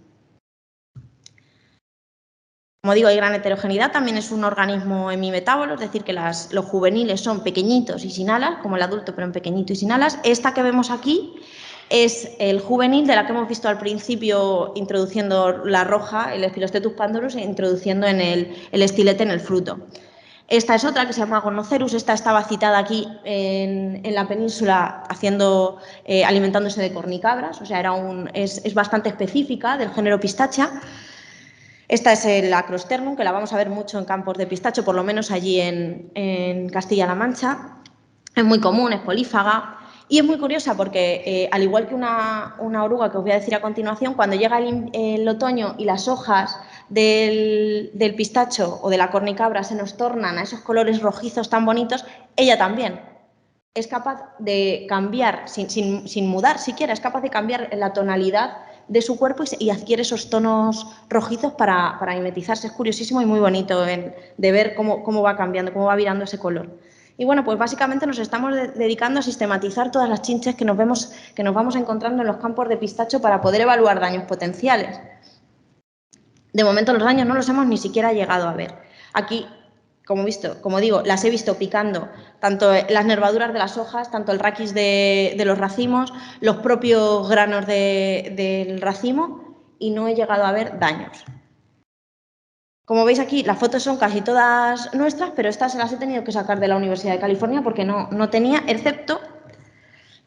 Como digo, hay gran heterogeneidad, también es un organismo hemimetábolo, es decir, que los juveniles son pequeñitos y sin alas, como el adulto, pero en pequeñito y sin alas. Esta que vemos aquí es el juvenil de la que hemos visto al principio, introduciendo la roja, el Sphilostetus pandurus, e introduciendo el estilete en el fruto. Esta es otra que se llama Gonocerus, esta estaba citada aquí en la península alimentándose de cornicabras, o sea, es bastante específica del género Pistacha. Esta es el Acrosternum, que la vamos a ver mucho en campos de pistacho, por lo menos allí en Castilla-La Mancha. Es muy común, es polífaga y es muy curiosa porque, al igual que una oruga que os voy a decir a continuación, cuando llega el otoño y las hojas del pistacho o de la cornicabra se nos tornan a esos colores rojizos tan bonitos, ella también es capaz de cambiar, sin mudar siquiera, es capaz de cambiar la tonalidad de su cuerpo y adquiere esos tonos rojizos para mimetizarse. Es curiosísimo y muy bonito de ver cómo va cambiando, cómo va virando ese color. Y bueno, pues básicamente nos estamos dedicando a sistematizar todas las chinches que nos vamos encontrando en los campos de pistacho para poder evaluar daños potenciales. De momento los daños no los hemos ni siquiera llegado a ver. Aquí, como digo, las he visto picando, tanto las nervaduras de las hojas, tanto el raquis de los racimos, los propios granos del racimo, y no he llegado a ver daños. Como veis aquí, las fotos son casi todas nuestras, pero estas se las he tenido que sacar de la Universidad de California porque no tenía, excepto...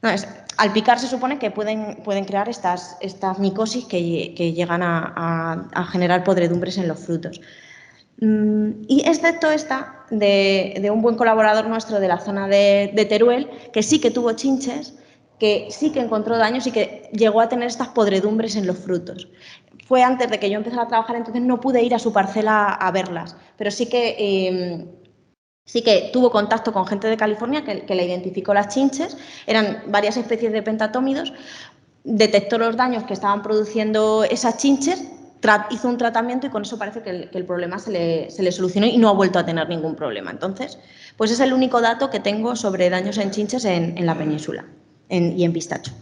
al picar se supone que pueden crear estas micosis que llegan a generar podredumbres en los frutos. Y excepto esta de un buen colaborador nuestro de la zona de Teruel, que sí que tuvo chinches, que sí que encontró daños y que llegó a tener estas podredumbres en los frutos. Fue antes de que yo empezara a trabajar, entonces no pude ir a su parcela a verlas, pero sí que tuvo contacto con gente de California que le identificó las chinches. Eran varias especies de pentatómidos, detectó los daños que estaban produciendo esas chinches, hizo un tratamiento y con eso parece que el problema se le solucionó y no ha vuelto a tener ningún problema. Entonces, pues es el único dato que tengo sobre daños en chinches en la península y en pistacho.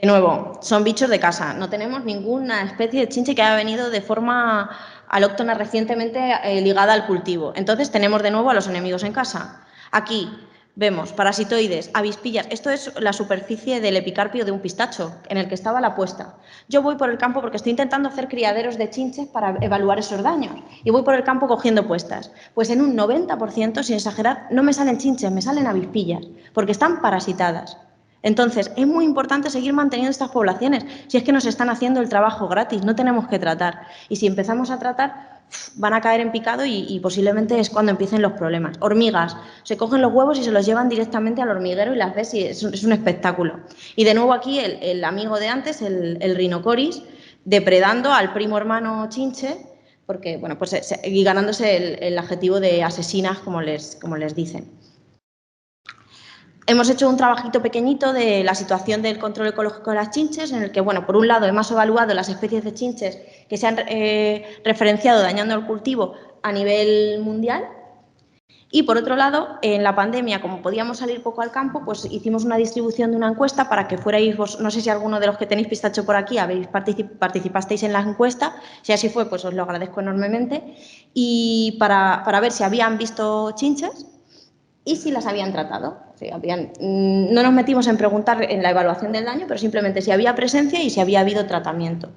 De nuevo, son bichos de casa, no tenemos ninguna especie de chinche que haya venido de forma alóctona recientemente ligada al cultivo. Entonces tenemos de nuevo a los enemigos en casa. Aquí vemos parasitoides, avispillas. Esto es la superficie del epicarpio de un pistacho en el que estaba la puesta. Yo voy por el campo porque estoy intentando hacer criaderos de chinches para evaluar esos daños y voy por el campo cogiendo puestas. Pues en un 90%, sin exagerar, no me salen chinches, me salen avispillas porque están parasitadas. Entonces, es muy importante seguir manteniendo estas poblaciones. Si es que nos están haciendo el trabajo gratis, no tenemos que tratar. Y si empezamos a tratar, van a caer en picado y posiblemente es cuando empiecen los problemas. Hormigas, se cogen los huevos y se los llevan directamente al hormiguero y las ves y es un espectáculo. Y de nuevo aquí el amigo de antes, el Rhinocoris, depredando al primo hermano chinche, porque, bueno, pues, y ganándose el adjetivo de asesinas, como les dicen. Hemos hecho un trabajito pequeñito de la situación del control ecológico de las chinches, en el que, bueno, por un lado hemos evaluado las especies de chinches que se han referenciado dañando el cultivo a nivel mundial Y, por otro lado, en la pandemia, como podíamos salir poco al campo, pues hicimos una distribución de una encuesta para que fuerais vos, no sé si alguno de los que tenéis pistacho por aquí participasteis en la encuesta, si así fue, pues os lo agradezco enormemente, y para ver si habían visto chinches y si las habían tratado. O sea, no nos metimos en preguntar en la evaluación del daño, pero simplemente si había presencia y si había habido tratamiento.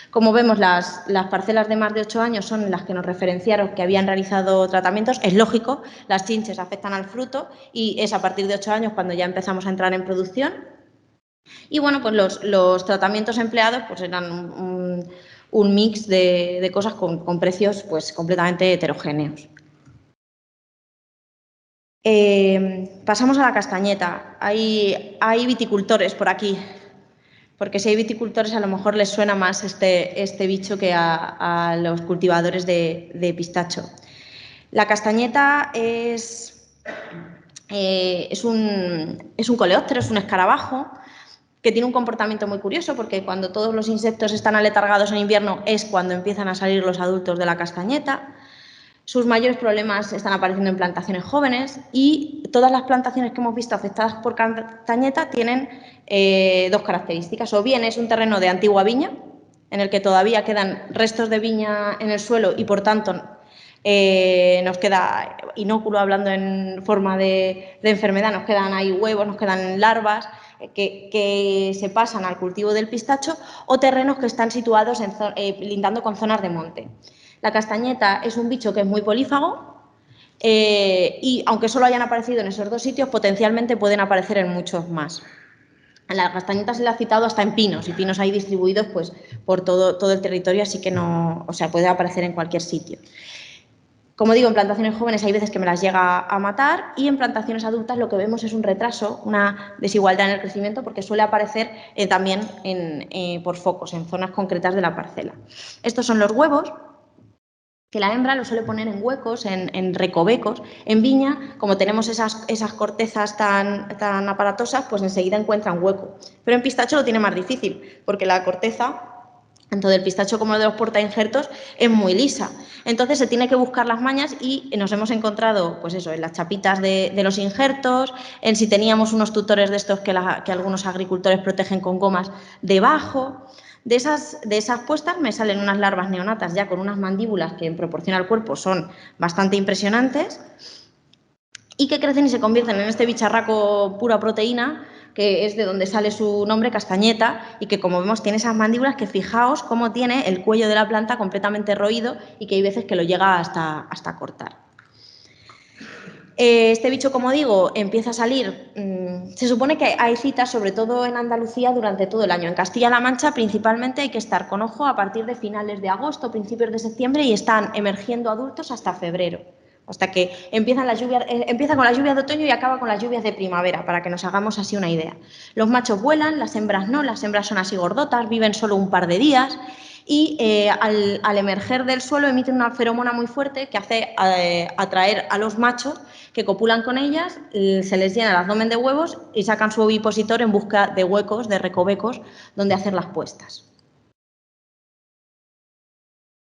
Como vemos, las parcelas de más de 8 años son las que nos referenciaron que habían realizado tratamientos. Es lógico, las chinches afectan al fruto y es a partir de 8 años cuando ya empezamos a entrar en producción. Y bueno, pues los tratamientos empleados pues eran un mix de cosas con precios pues completamente heterogéneos. Pasamos a la castañeta. Hay viticultores por aquí, porque si hay viticultores a lo mejor les suena más este bicho que a los cultivadores de pistacho. La castañeta es un coleóptero, es un escarabajo que tiene un comportamiento muy curioso porque cuando todos los insectos están aletargados en invierno es cuando empiezan a salir los adultos de la castañeta. Sus mayores problemas están apareciendo en plantaciones jóvenes y todas las plantaciones que hemos visto afectadas por castañeta tienen dos características. O bien es un terreno de antigua viña, en el que todavía quedan restos de viña en el suelo y, por tanto, nos queda inóculo, hablando en forma de enfermedad, nos quedan ahí huevos, nos quedan larvas que se pasan al cultivo del pistacho, o terrenos que están situados lindando con zonas de monte. La castañeta es un bicho que es muy polífago y, aunque solo hayan aparecido en esos dos sitios, potencialmente pueden aparecer en muchos más. A la castañeta se le ha citado hasta en pinos, y pinos hay distribuidos pues, por todo el territorio, así que no, o sea, puede aparecer en cualquier sitio. Como digo, en plantaciones jóvenes hay veces que me las llega a matar, y en plantaciones adultas lo que vemos es un retraso, una desigualdad en el crecimiento, porque suele aparecer también por focos, en zonas concretas de la parcela. Estos son los huevos, que la hembra lo suele poner en huecos, en recovecos. En viña, como tenemos esas cortezas tan aparatosas, pues enseguida encuentra un hueco. Pero en pistacho lo tiene más difícil, porque la corteza, tanto del pistacho como de los portainjertos, es muy lisa. Entonces se tiene que buscar las mañas, y nos hemos encontrado pues eso, en las chapitas de los injertos, en si teníamos unos tutores de estos que algunos agricultores protegen con gomas debajo. De esas puestas me salen unas larvas neonatas ya con unas mandíbulas que en proporción al cuerpo son bastante impresionantes y que crecen y se convierten en este bicharraco pura proteína, que es de donde sale su nombre, castañeta, y que, como vemos, tiene esas mandíbulas que, fijaos cómo tiene el cuello de la planta completamente roído y que hay veces que lo llega hasta cortar. Este bicho, como digo, empieza a salir, se supone que hay citas, sobre todo en Andalucía, durante todo el año. En Castilla-La Mancha, principalmente, hay que estar con ojo a partir de finales de agosto, principios de septiembre, y están emergiendo adultos hasta febrero, hasta que empieza con las lluvias de otoño y acaba con las lluvias de primavera, para que nos hagamos así una idea. Los machos vuelan, las hembras no, las hembras son así gordotas, viven solo un par de días, y al emerger del suelo emiten una feromona muy fuerte que hace atraer a los machos, que copulan con ellas, se les llena el abdomen de huevos y sacan su ovipositor en busca de huecos, de recovecos, donde hacer las puestas.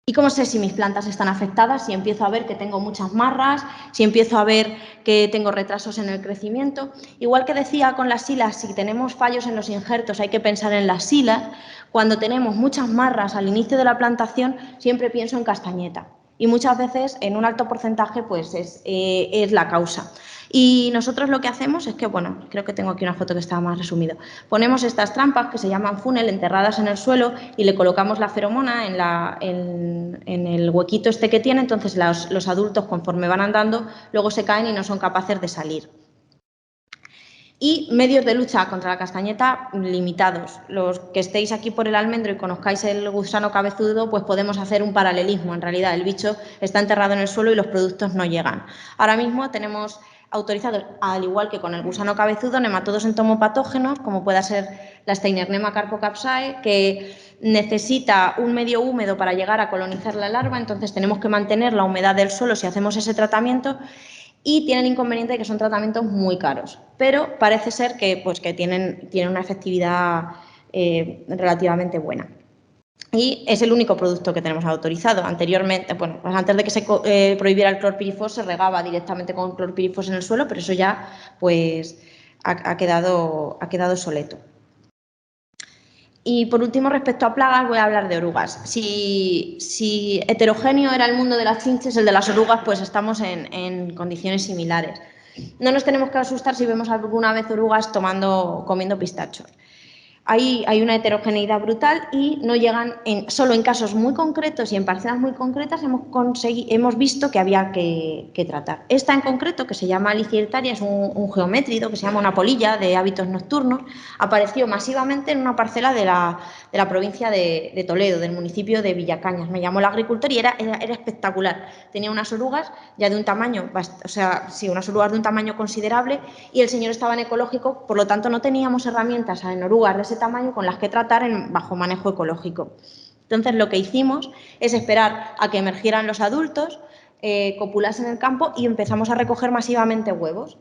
¿Y cómo sé si mis plantas están afectadas? Si empiezo a ver que tengo muchas marras, si empiezo a ver que tengo retrasos en el crecimiento. Igual que decía con las silas, si tenemos fallos en los injertos hay que pensar en las silas. Cuando tenemos muchas marras al inicio de la plantación, siempre pienso en castañeta. Y muchas veces, en un alto porcentaje, pues es la causa. Y nosotros lo que hacemos es que, bueno, creo que tengo aquí una foto que estaba más resumido. Ponemos estas trampas que se llaman funnel enterradas en el suelo y le colocamos la feromona en el huequito este que tiene. Entonces los adultos, conforme van andando, luego se caen y no son capaces de salir. Y medios de lucha contra la castañeta limitados. Los que estéis aquí por el almendro y conozcáis el gusano cabezudo, pues podemos hacer un paralelismo. En realidad, el bicho está enterrado en el suelo y los productos no llegan. Ahora mismo tenemos autorizados, al igual que con el gusano cabezudo, nematodos entomopatógenos, como pueda ser la Steinernema carpocapsae, que necesita un medio húmedo para llegar a colonizar la larva. Entonces tenemos que mantener la humedad del suelo si hacemos ese tratamiento. Y tiene el inconveniente de que son tratamientos muy caros, pero parece ser que tienen una efectividad relativamente buena. y es el único producto que tenemos autorizado. Anteriormente, bueno, pues antes de que se prohibiera el clorpirifos, se regaba directamente con clorpirifos en el suelo, pero eso ya pues ha quedado obsoleto. Y por último, respecto a plagas, voy a hablar de orugas. Si heterogéneo era el mundo de las chinches, el de las orugas, pues estamos en condiciones similares. No nos tenemos que asustar si vemos alguna vez orugas comiendo pistachos. Hay una heterogeneidad brutal y no llegan, solo en casos muy concretos y en parcelas muy concretas hemos visto que había que tratar. Esta en concreto, que se llama Liciertaria, es un geométrido que se llama una polilla de hábitos nocturnos, apareció masivamente en una parcela de la provincia de Toledo, del municipio de Villacañas. Me llamó el agricultor y era espectacular. Tenía unas orugas ya de un tamaño, unas orugas de un tamaño considerable, y el señor estaba en ecológico, por lo tanto no teníamos herramientas en orugas de ese tamaño con las que tratar bajo manejo ecológico. Entonces lo que hicimos es esperar a que emergieran los adultos, copulasen en el campo y empezamos a recoger masivamente huevos.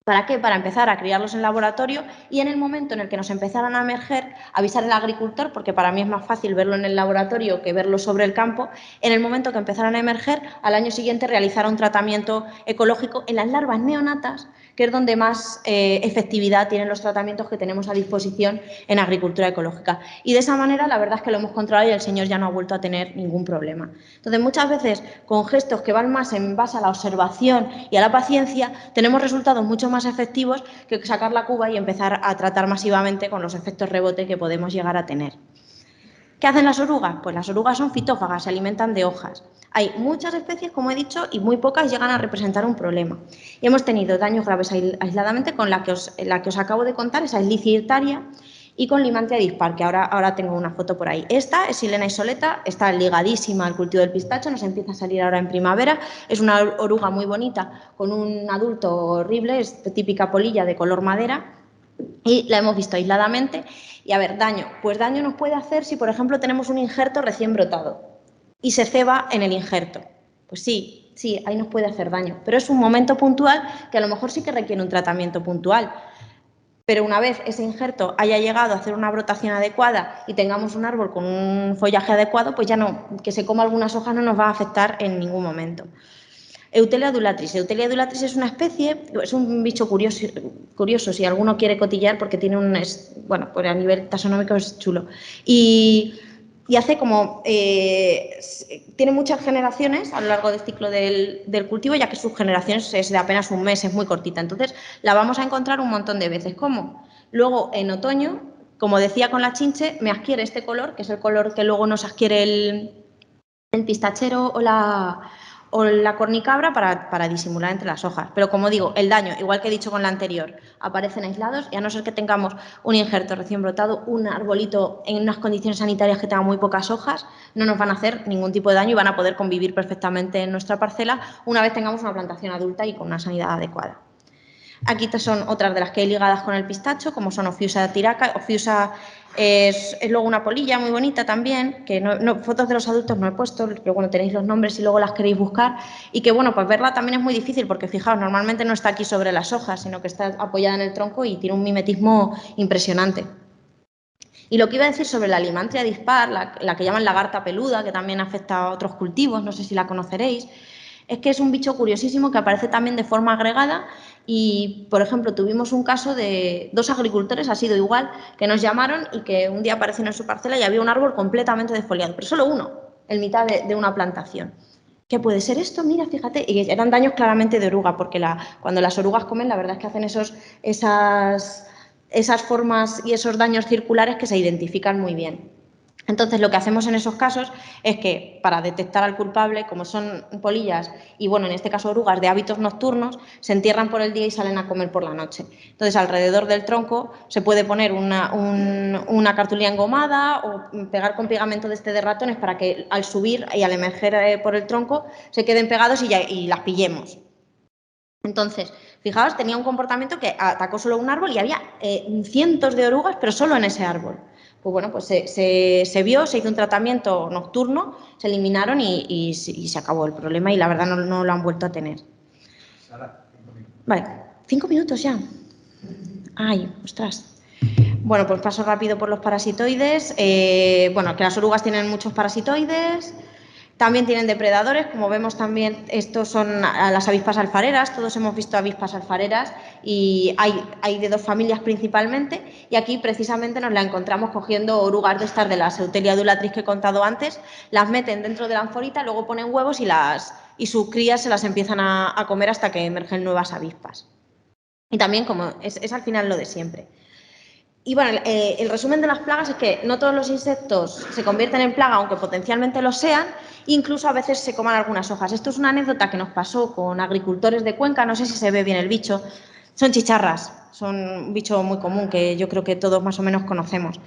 ¿Para qué? Para empezar a criarlos en laboratorio y en el momento en el que nos empezaran a emerger, avisar al agricultor, porque para mí es más fácil verlo en el laboratorio que verlo sobre el campo, en el momento que empezaran a emerger, al año siguiente realizar un tratamiento ecológico en las larvas neonatas, que es donde más efectividad tienen los tratamientos que tenemos a disposición en agricultura ecológica. Y de esa manera, la verdad es que lo hemos controlado y el señor ya no ha vuelto a tener ningún problema. Entonces, muchas veces, con gestos que van más en base a la observación y a la paciencia, tenemos resultados mucho más efectivos que sacar la cuba y empezar a tratar masivamente con los efectos rebote que podemos llegar a tener. ¿Qué hacen las orugas? Pues las orugas son fitófagas, se alimentan de hojas. Hay muchas especies, como he dicho, y muy pocas llegan a representar un problema. Y hemos tenido daños graves aisladamente con la que os acabo de contar, esa es Liciertaria, y con Limantia dispar, que ahora tengo una foto por ahí. Esta es Silena isoleta, está ligadísima al cultivo del pistacho, nos empieza a salir ahora en primavera. Es una oruga muy bonita, con un adulto horrible, es típica polilla de color madera, y la hemos visto aisladamente. Y a ver, daño. Pues daño nos puede hacer si, por ejemplo, tenemos un injerto recién brotado y se ceba en el injerto. Pues sí, ahí nos puede hacer daño. Pero es un momento puntual que a lo mejor sí que requiere un tratamiento puntual. Pero una vez ese injerto haya llegado a hacer una brotación adecuada y tengamos un árbol con un follaje adecuado, pues ya no, que se coma algunas hojas no nos va a afectar en ningún momento. Eutelia adulatrix. Eutelia adulatrix es una especie, es un bicho curioso si alguno quiere cotillar porque tiene bueno, pues a nivel taxonómico es chulo. Y hace como, tiene muchas generaciones a lo largo del ciclo del cultivo, ya que sus generaciones es de apenas un mes, es muy cortita. Entonces la vamos a encontrar un montón de veces. ¿Cómo? Luego en otoño, como decía con la chinche, me adquiere este color, que es el color que luego nos adquiere el pistachero o la cornicabra para disimular entre las hojas. Pero como digo, el daño, igual que he dicho con la anterior, aparecen aislados y a no ser que tengamos un injerto recién brotado, un arbolito en unas condiciones sanitarias que tenga muy pocas hojas, no nos van a hacer ningún tipo de daño y van a poder convivir perfectamente en nuestra parcela una vez tengamos una plantación adulta y con una sanidad adecuada. Aquí son otras de las que hay ligadas con el pistacho, como son Ophiusa tiraca. Ophiusa es luego una polilla muy bonita también, que fotos de los adultos no he puesto, pero bueno, tenéis los nombres y luego las queréis buscar. Y que bueno, pues verla también es muy difícil porque fijaos, normalmente no está aquí sobre las hojas, sino que está apoyada en el tronco y tiene un mimetismo impresionante. Y lo que iba a decir sobre la Limantria dispar, la que llaman lagarta peluda, que también afecta a otros cultivos, no sé si la conoceréis, es que es un bicho curiosísimo que aparece también de forma agregada y, por ejemplo, tuvimos un caso de 2 agricultores, ha sido igual, que nos llamaron y que un día aparecieron en su parcela y había un árbol completamente desfoliado, pero solo uno, en mitad de una plantación. ¿Qué puede ser esto? Mira, fíjate, y eran daños claramente de oruga, porque cuando las orugas comen, la verdad es que hacen esas formas y esos daños circulares que se identifican muy bien. Entonces, lo que hacemos en esos casos es que, para detectar al culpable, como son polillas y, bueno, en este caso orugas de hábitos nocturnos, se entierran por el día y salen a comer por la noche. Entonces, alrededor del tronco se puede poner una cartulina engomada o pegar con pegamento de ratones para que al subir y al emerger por el tronco se queden pegados y las pillemos. Entonces, fijaos, tenía un comportamiento que atacó solo un árbol y había cientos de orugas, pero solo en ese árbol. Pues bueno, pues se vio, se hizo un tratamiento nocturno, se eliminaron y se acabó el problema y la verdad no lo han vuelto a tener. Vale, 5 minutos ya. Ay, ostras. Bueno, pues paso rápido por los parasitoides. Bueno, que las orugas tienen muchos parasitoides. También tienen depredadores, como vemos también, estos son las avispas alfareras, todos hemos visto avispas alfareras y hay de 2 familias principalmente, y aquí precisamente nos la encontramos cogiendo orugas de estas de la Seutelia undulatrix que he contado antes, las meten dentro de la anforita, luego ponen huevos y sus crías se las empiezan a comer hasta que emergen nuevas avispas. Y también, como es al final lo de siempre. Y bueno, el resumen de las plagas es que no todos los insectos se convierten en plaga, aunque potencialmente lo sean, incluso a veces se coman algunas hojas. Esto es una anécdota que nos pasó con agricultores de Cuenca, no sé si se ve bien el bicho, son chicharras, son un bicho muy común que yo creo que todos más o menos conocemos,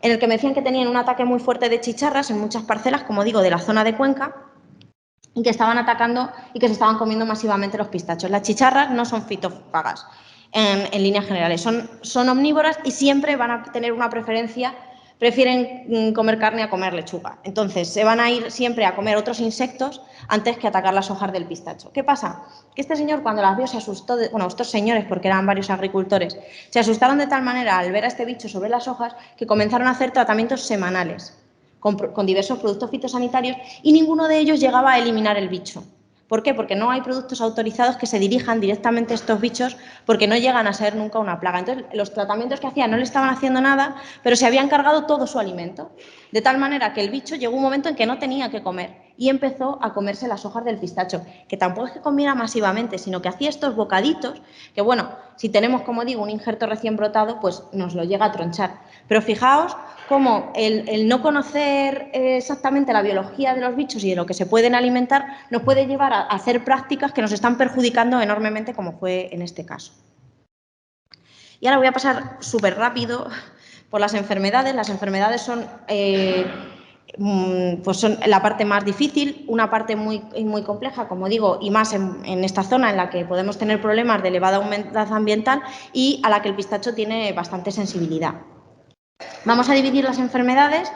en el que me decían que tenían un ataque muy fuerte de chicharras en muchas parcelas, como digo, de la zona de Cuenca, y que estaban atacando y que se estaban comiendo masivamente los pistachos. Las chicharras no son fitófagas. En líneas generales. Son omnívoras y siempre van a tener una preferencia, prefieren comer carne a comer lechuga. Entonces, se van a ir siempre a comer otros insectos antes que atacar las hojas del pistacho. ¿Qué pasa? Que este señor, cuando las vio, se asustó, bueno, estos señores, porque eran varios agricultores, se asustaron de tal manera al ver a este bicho sobre las hojas que comenzaron a hacer tratamientos semanales con diversos productos fitosanitarios y ninguno de ellos llegaba a eliminar el bicho. ¿Por qué? Porque no hay productos autorizados que se dirijan directamente a estos bichos porque no llegan a ser nunca una plaga. Entonces, los tratamientos que hacían no le estaban haciendo nada, pero se habían cargado todo su alimento. De tal manera que el bicho llegó un momento en que no tenía que comer y empezó a comerse las hojas del pistacho, que tampoco es que comiera masivamente, sino que hacía estos bocaditos que, bueno, si tenemos, como digo, un injerto recién brotado, pues nos lo llega a tronchar. Pero fijaos cómo el no conocer exactamente la biología de los bichos y de lo que se pueden alimentar nos puede llevar a hacer prácticas que nos están perjudicando enormemente, como fue en este caso. Y ahora voy a pasar súper rápido por las enfermedades. Las enfermedades son, pues son la parte más difícil, una parte muy compleja, como digo, y más en esta zona en la que podemos tener problemas de elevada humedad ambiental y a la que el pistacho tiene bastante sensibilidad. Vamos a dividir las enfermedades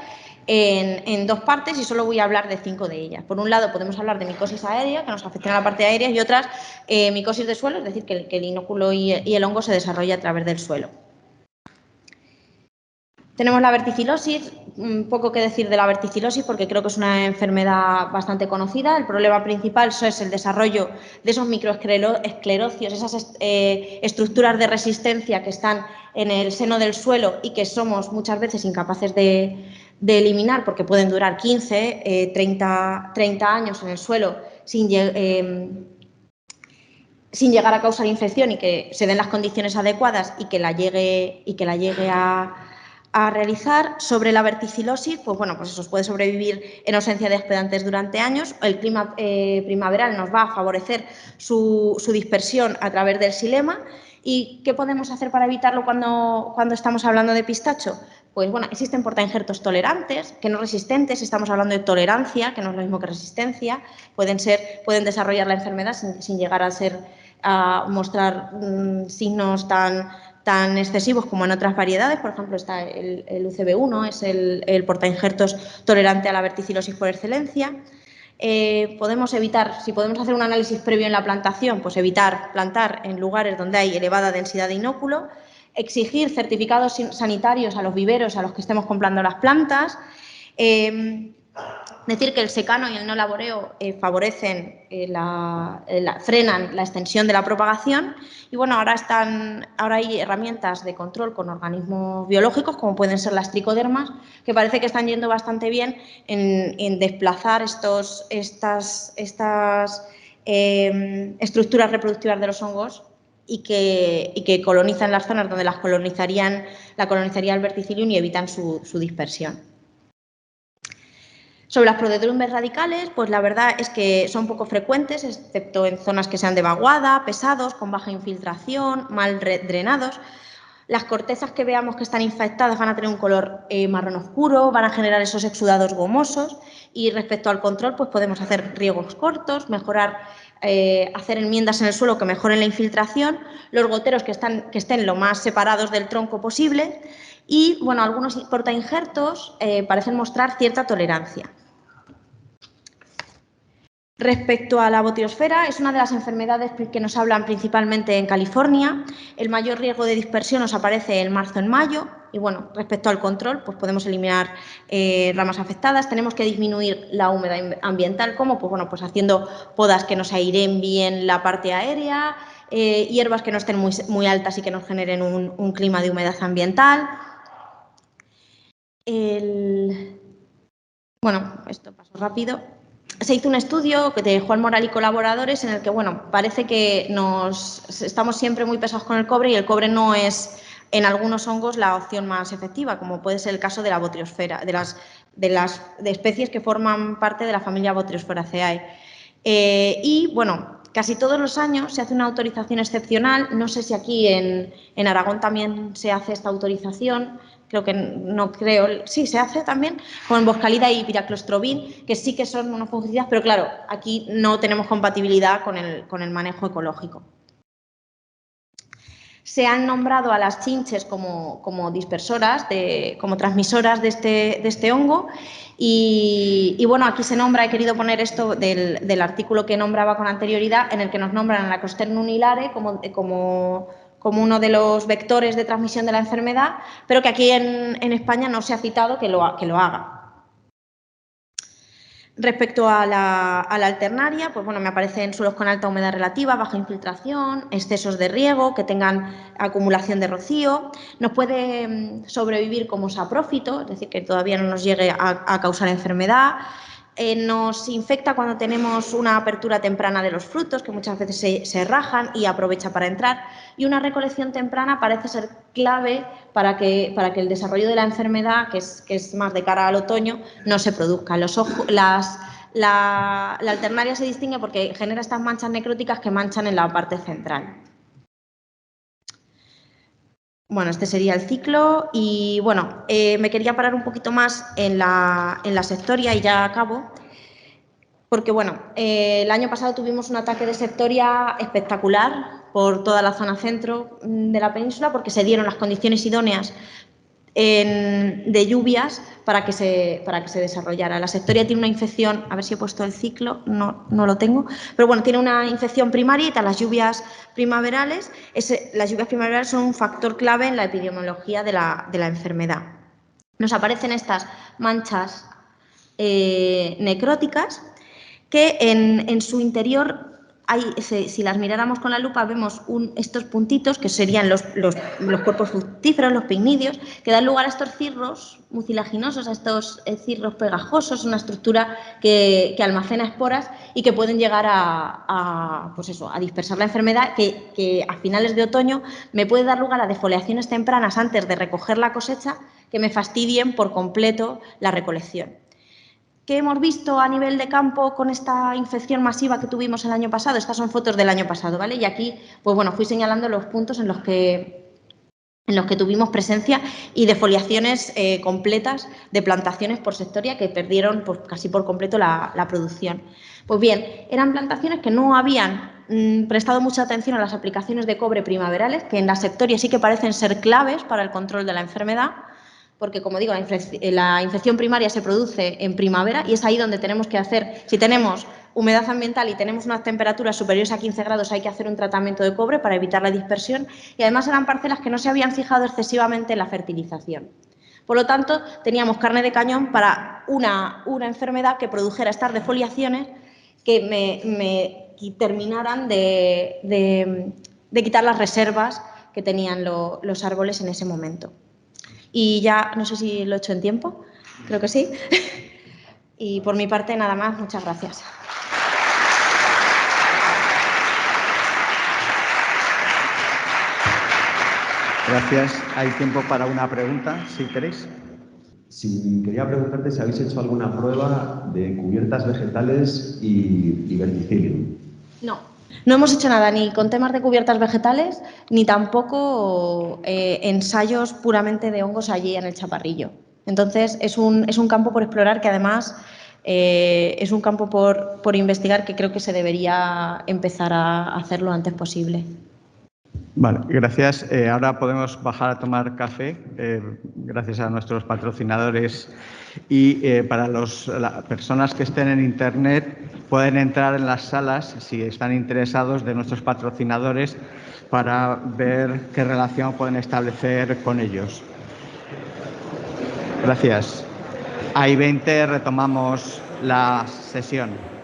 en 2 partes y solo voy a hablar de 5 de ellas. Por un lado podemos hablar de micosis aérea, que nos afecta a la parte aérea, y otras micosis de suelo, es decir, que el inóculo y el hongo se desarrolla a través del suelo. Tenemos la verticilosis, poco que decir de la verticilosis porque creo que es una enfermedad bastante conocida. El problema principal es el desarrollo de esos microesclerocios, esas estructuras de resistencia que están en el seno del suelo y que somos muchas veces incapaces de eliminar porque pueden durar 15, 30 años en el suelo sin llegar a causar infección y que se den las condiciones adecuadas y que la llegue a realizar. Sobre la verticilosis, pues bueno, pues eso puede sobrevivir en ausencia de hospedantes durante años. El clima primaveral nos va a favorecer su dispersión a través del xilema. ¿Y qué podemos hacer para evitarlo cuando estamos hablando de pistacho? Pues bueno, existen portainjertos tolerantes, que no resistentes, estamos hablando de tolerancia, que no es lo mismo que resistencia, pueden desarrollar la enfermedad sin llegar a mostrar signos tan excesivos como en otras variedades. Por ejemplo, está el UCB1, es el portainjertos tolerante a la verticilosis por excelencia. Podemos evitar, si podemos hacer un análisis previo en la plantación, pues evitar plantar en lugares donde hay elevada densidad de inóculo, exigir certificados sanitarios a los viveros a los que estemos comprando las plantas, decir que el secano y el no laboreo favorecen, frenan la extensión de la propagación y bueno, ahora hay herramientas de control con organismos biológicos como pueden ser las tricodermas que parece que están yendo bastante bien en desplazar estas estructuras reproductivas de los hongos y que colonizan las zonas donde la colonizaría el verticillium y evitan su dispersión. Sobre las prodedrumbes radicales, pues la verdad es que son poco frecuentes, excepto en zonas que sean de vaguada, pesados, con baja infiltración, mal drenados. Las cortezas que veamos que están infectadas van a tener un color marrón oscuro, van a generar esos exudados gomosos y respecto al control pues podemos hacer riegos cortos, hacer enmiendas en el suelo que mejoren la infiltración, los goteros que estén lo más separados del tronco posible y bueno, algunos portainjertos parecen mostrar cierta tolerancia. Respecto a la botiosfera, es una de las enfermedades que nos hablan principalmente en California. El mayor riesgo de dispersión nos aparece en marzo, en mayo, Y bueno, respecto al control, pues podemos eliminar ramas afectadas. Tenemos que disminuir la humedad ambiental. ¿Cómo? Pues bueno, pues haciendo podas que nos aireen bien la parte aérea, hierbas que no estén muy altas y que nos generen un clima de humedad ambiental. Bueno, esto paso rápido. Se hizo un estudio de Juan Moral y colaboradores en el que, bueno, parece que estamos siempre muy pesados con el cobre y el cobre no es, en algunos hongos, la opción más efectiva, como puede ser el caso de la botriosfera, de las especies que forman parte de la familia Botriosferaceae. Y, bueno, casi todos los años se hace una autorización excepcional. No sé si aquí en Aragón también se hace esta autorización. Sí, se hace también con boscalida y piraclostrobin, que sí que son unos fungicidas, pero claro, aquí no tenemos compatibilidad con el manejo ecológico. Se han nombrado a las chinches como dispersoras, como transmisoras de este hongo y bueno, aquí se nombra, he querido poner esto del artículo que nombraba con anterioridad, en el que nos nombran a la Clostridium hilare como uno de los vectores de transmisión de la enfermedad, pero que aquí en España no se ha citado que lo haga. Respecto a la alternaria, pues bueno, me aparecen suelos con alta humedad relativa, baja infiltración, excesos de riego, que tengan acumulación de rocío. Nos puede sobrevivir como saprófito, es decir, que todavía no nos llegue a causar enfermedad. Nos infecta cuando tenemos una apertura temprana de los frutos, que muchas veces se rajan y aprovecha para entrar. Y una recolección temprana parece ser clave para que el desarrollo de la enfermedad, que es más de cara al otoño, no se produzca. La alternaria se distingue porque genera estas manchas necróticas que manchan en la parte central. Bueno, este sería el ciclo y bueno, me quería parar un poquito más en la septoria y ya acabo, porque bueno, el año pasado tuvimos un ataque de septoria espectacular por toda la zona centro de la península porque se dieron las condiciones idóneas de lluvias para que se desarrollara. La septoria tiene una infección, a ver si he puesto el ciclo, no lo tengo, pero bueno, tiene una infección primaria y tras las lluvias primaverales, las lluvias primaverales son un factor clave en la epidemiología de la enfermedad. Nos aparecen estas manchas necróticas que en su interior si las miráramos con la lupa, vemos estos puntitos que serían los cuerpos fructíferos, los pignidios, que dan lugar a estos cirros mucilaginosos, a estos cirros pegajosos, una estructura que almacena esporas y que pueden llegar a dispersar la enfermedad, que a finales de otoño me puede dar lugar a defoliaciones tempranas antes de recoger la cosecha que me fastidien por completo la recolección. ¿Qué hemos visto a nivel de campo con esta infección masiva que tuvimos el año pasado? Estas son fotos del año pasado, ¿vale? Y aquí, pues bueno, fui señalando los puntos en los que tuvimos presencia y defoliaciones completas de plantaciones por sectoria que perdieron pues, casi por completo la producción. Pues bien, eran plantaciones que no habían prestado mucha atención a las aplicaciones de cobre primaverales, que en la sectoria sí que parecen ser claves para el control de la enfermedad, porque, como digo, la infección primaria se produce en primavera y es ahí donde tenemos que hacer, si tenemos humedad ambiental y tenemos unas temperaturas superiores a 15 grados, hay que hacer un tratamiento de cobre para evitar la dispersión y además eran parcelas que no se habían fijado excesivamente en la fertilización. Por lo tanto, teníamos carne de cañón para una enfermedad que produjera estas defoliaciones que me terminaran de quitar las reservas que tenían los árboles en ese momento. Y ya, no sé si lo he hecho en tiempo, creo que sí. Y por mi parte, nada más, muchas gracias. Gracias. Hay tiempo para una pregunta, si queréis. Sí, quería preguntarte si habéis hecho alguna prueba de cubiertas vegetales y verticilio. No hemos hecho nada ni con temas de cubiertas vegetales, ni tampoco ensayos puramente de hongos allí en el Chaparrillo. Entonces, es un campo por explorar que además es un campo por investigar que creo que se debería empezar a hacer lo antes posible. Vale, gracias. Ahora podemos bajar a tomar café, gracias a nuestros patrocinadores. Y para las personas que estén en Internet, pueden entrar en las salas, si están interesados, de nuestros patrocinadores para ver qué relación pueden establecer con ellos. Gracias. A I-20 retomamos la sesión.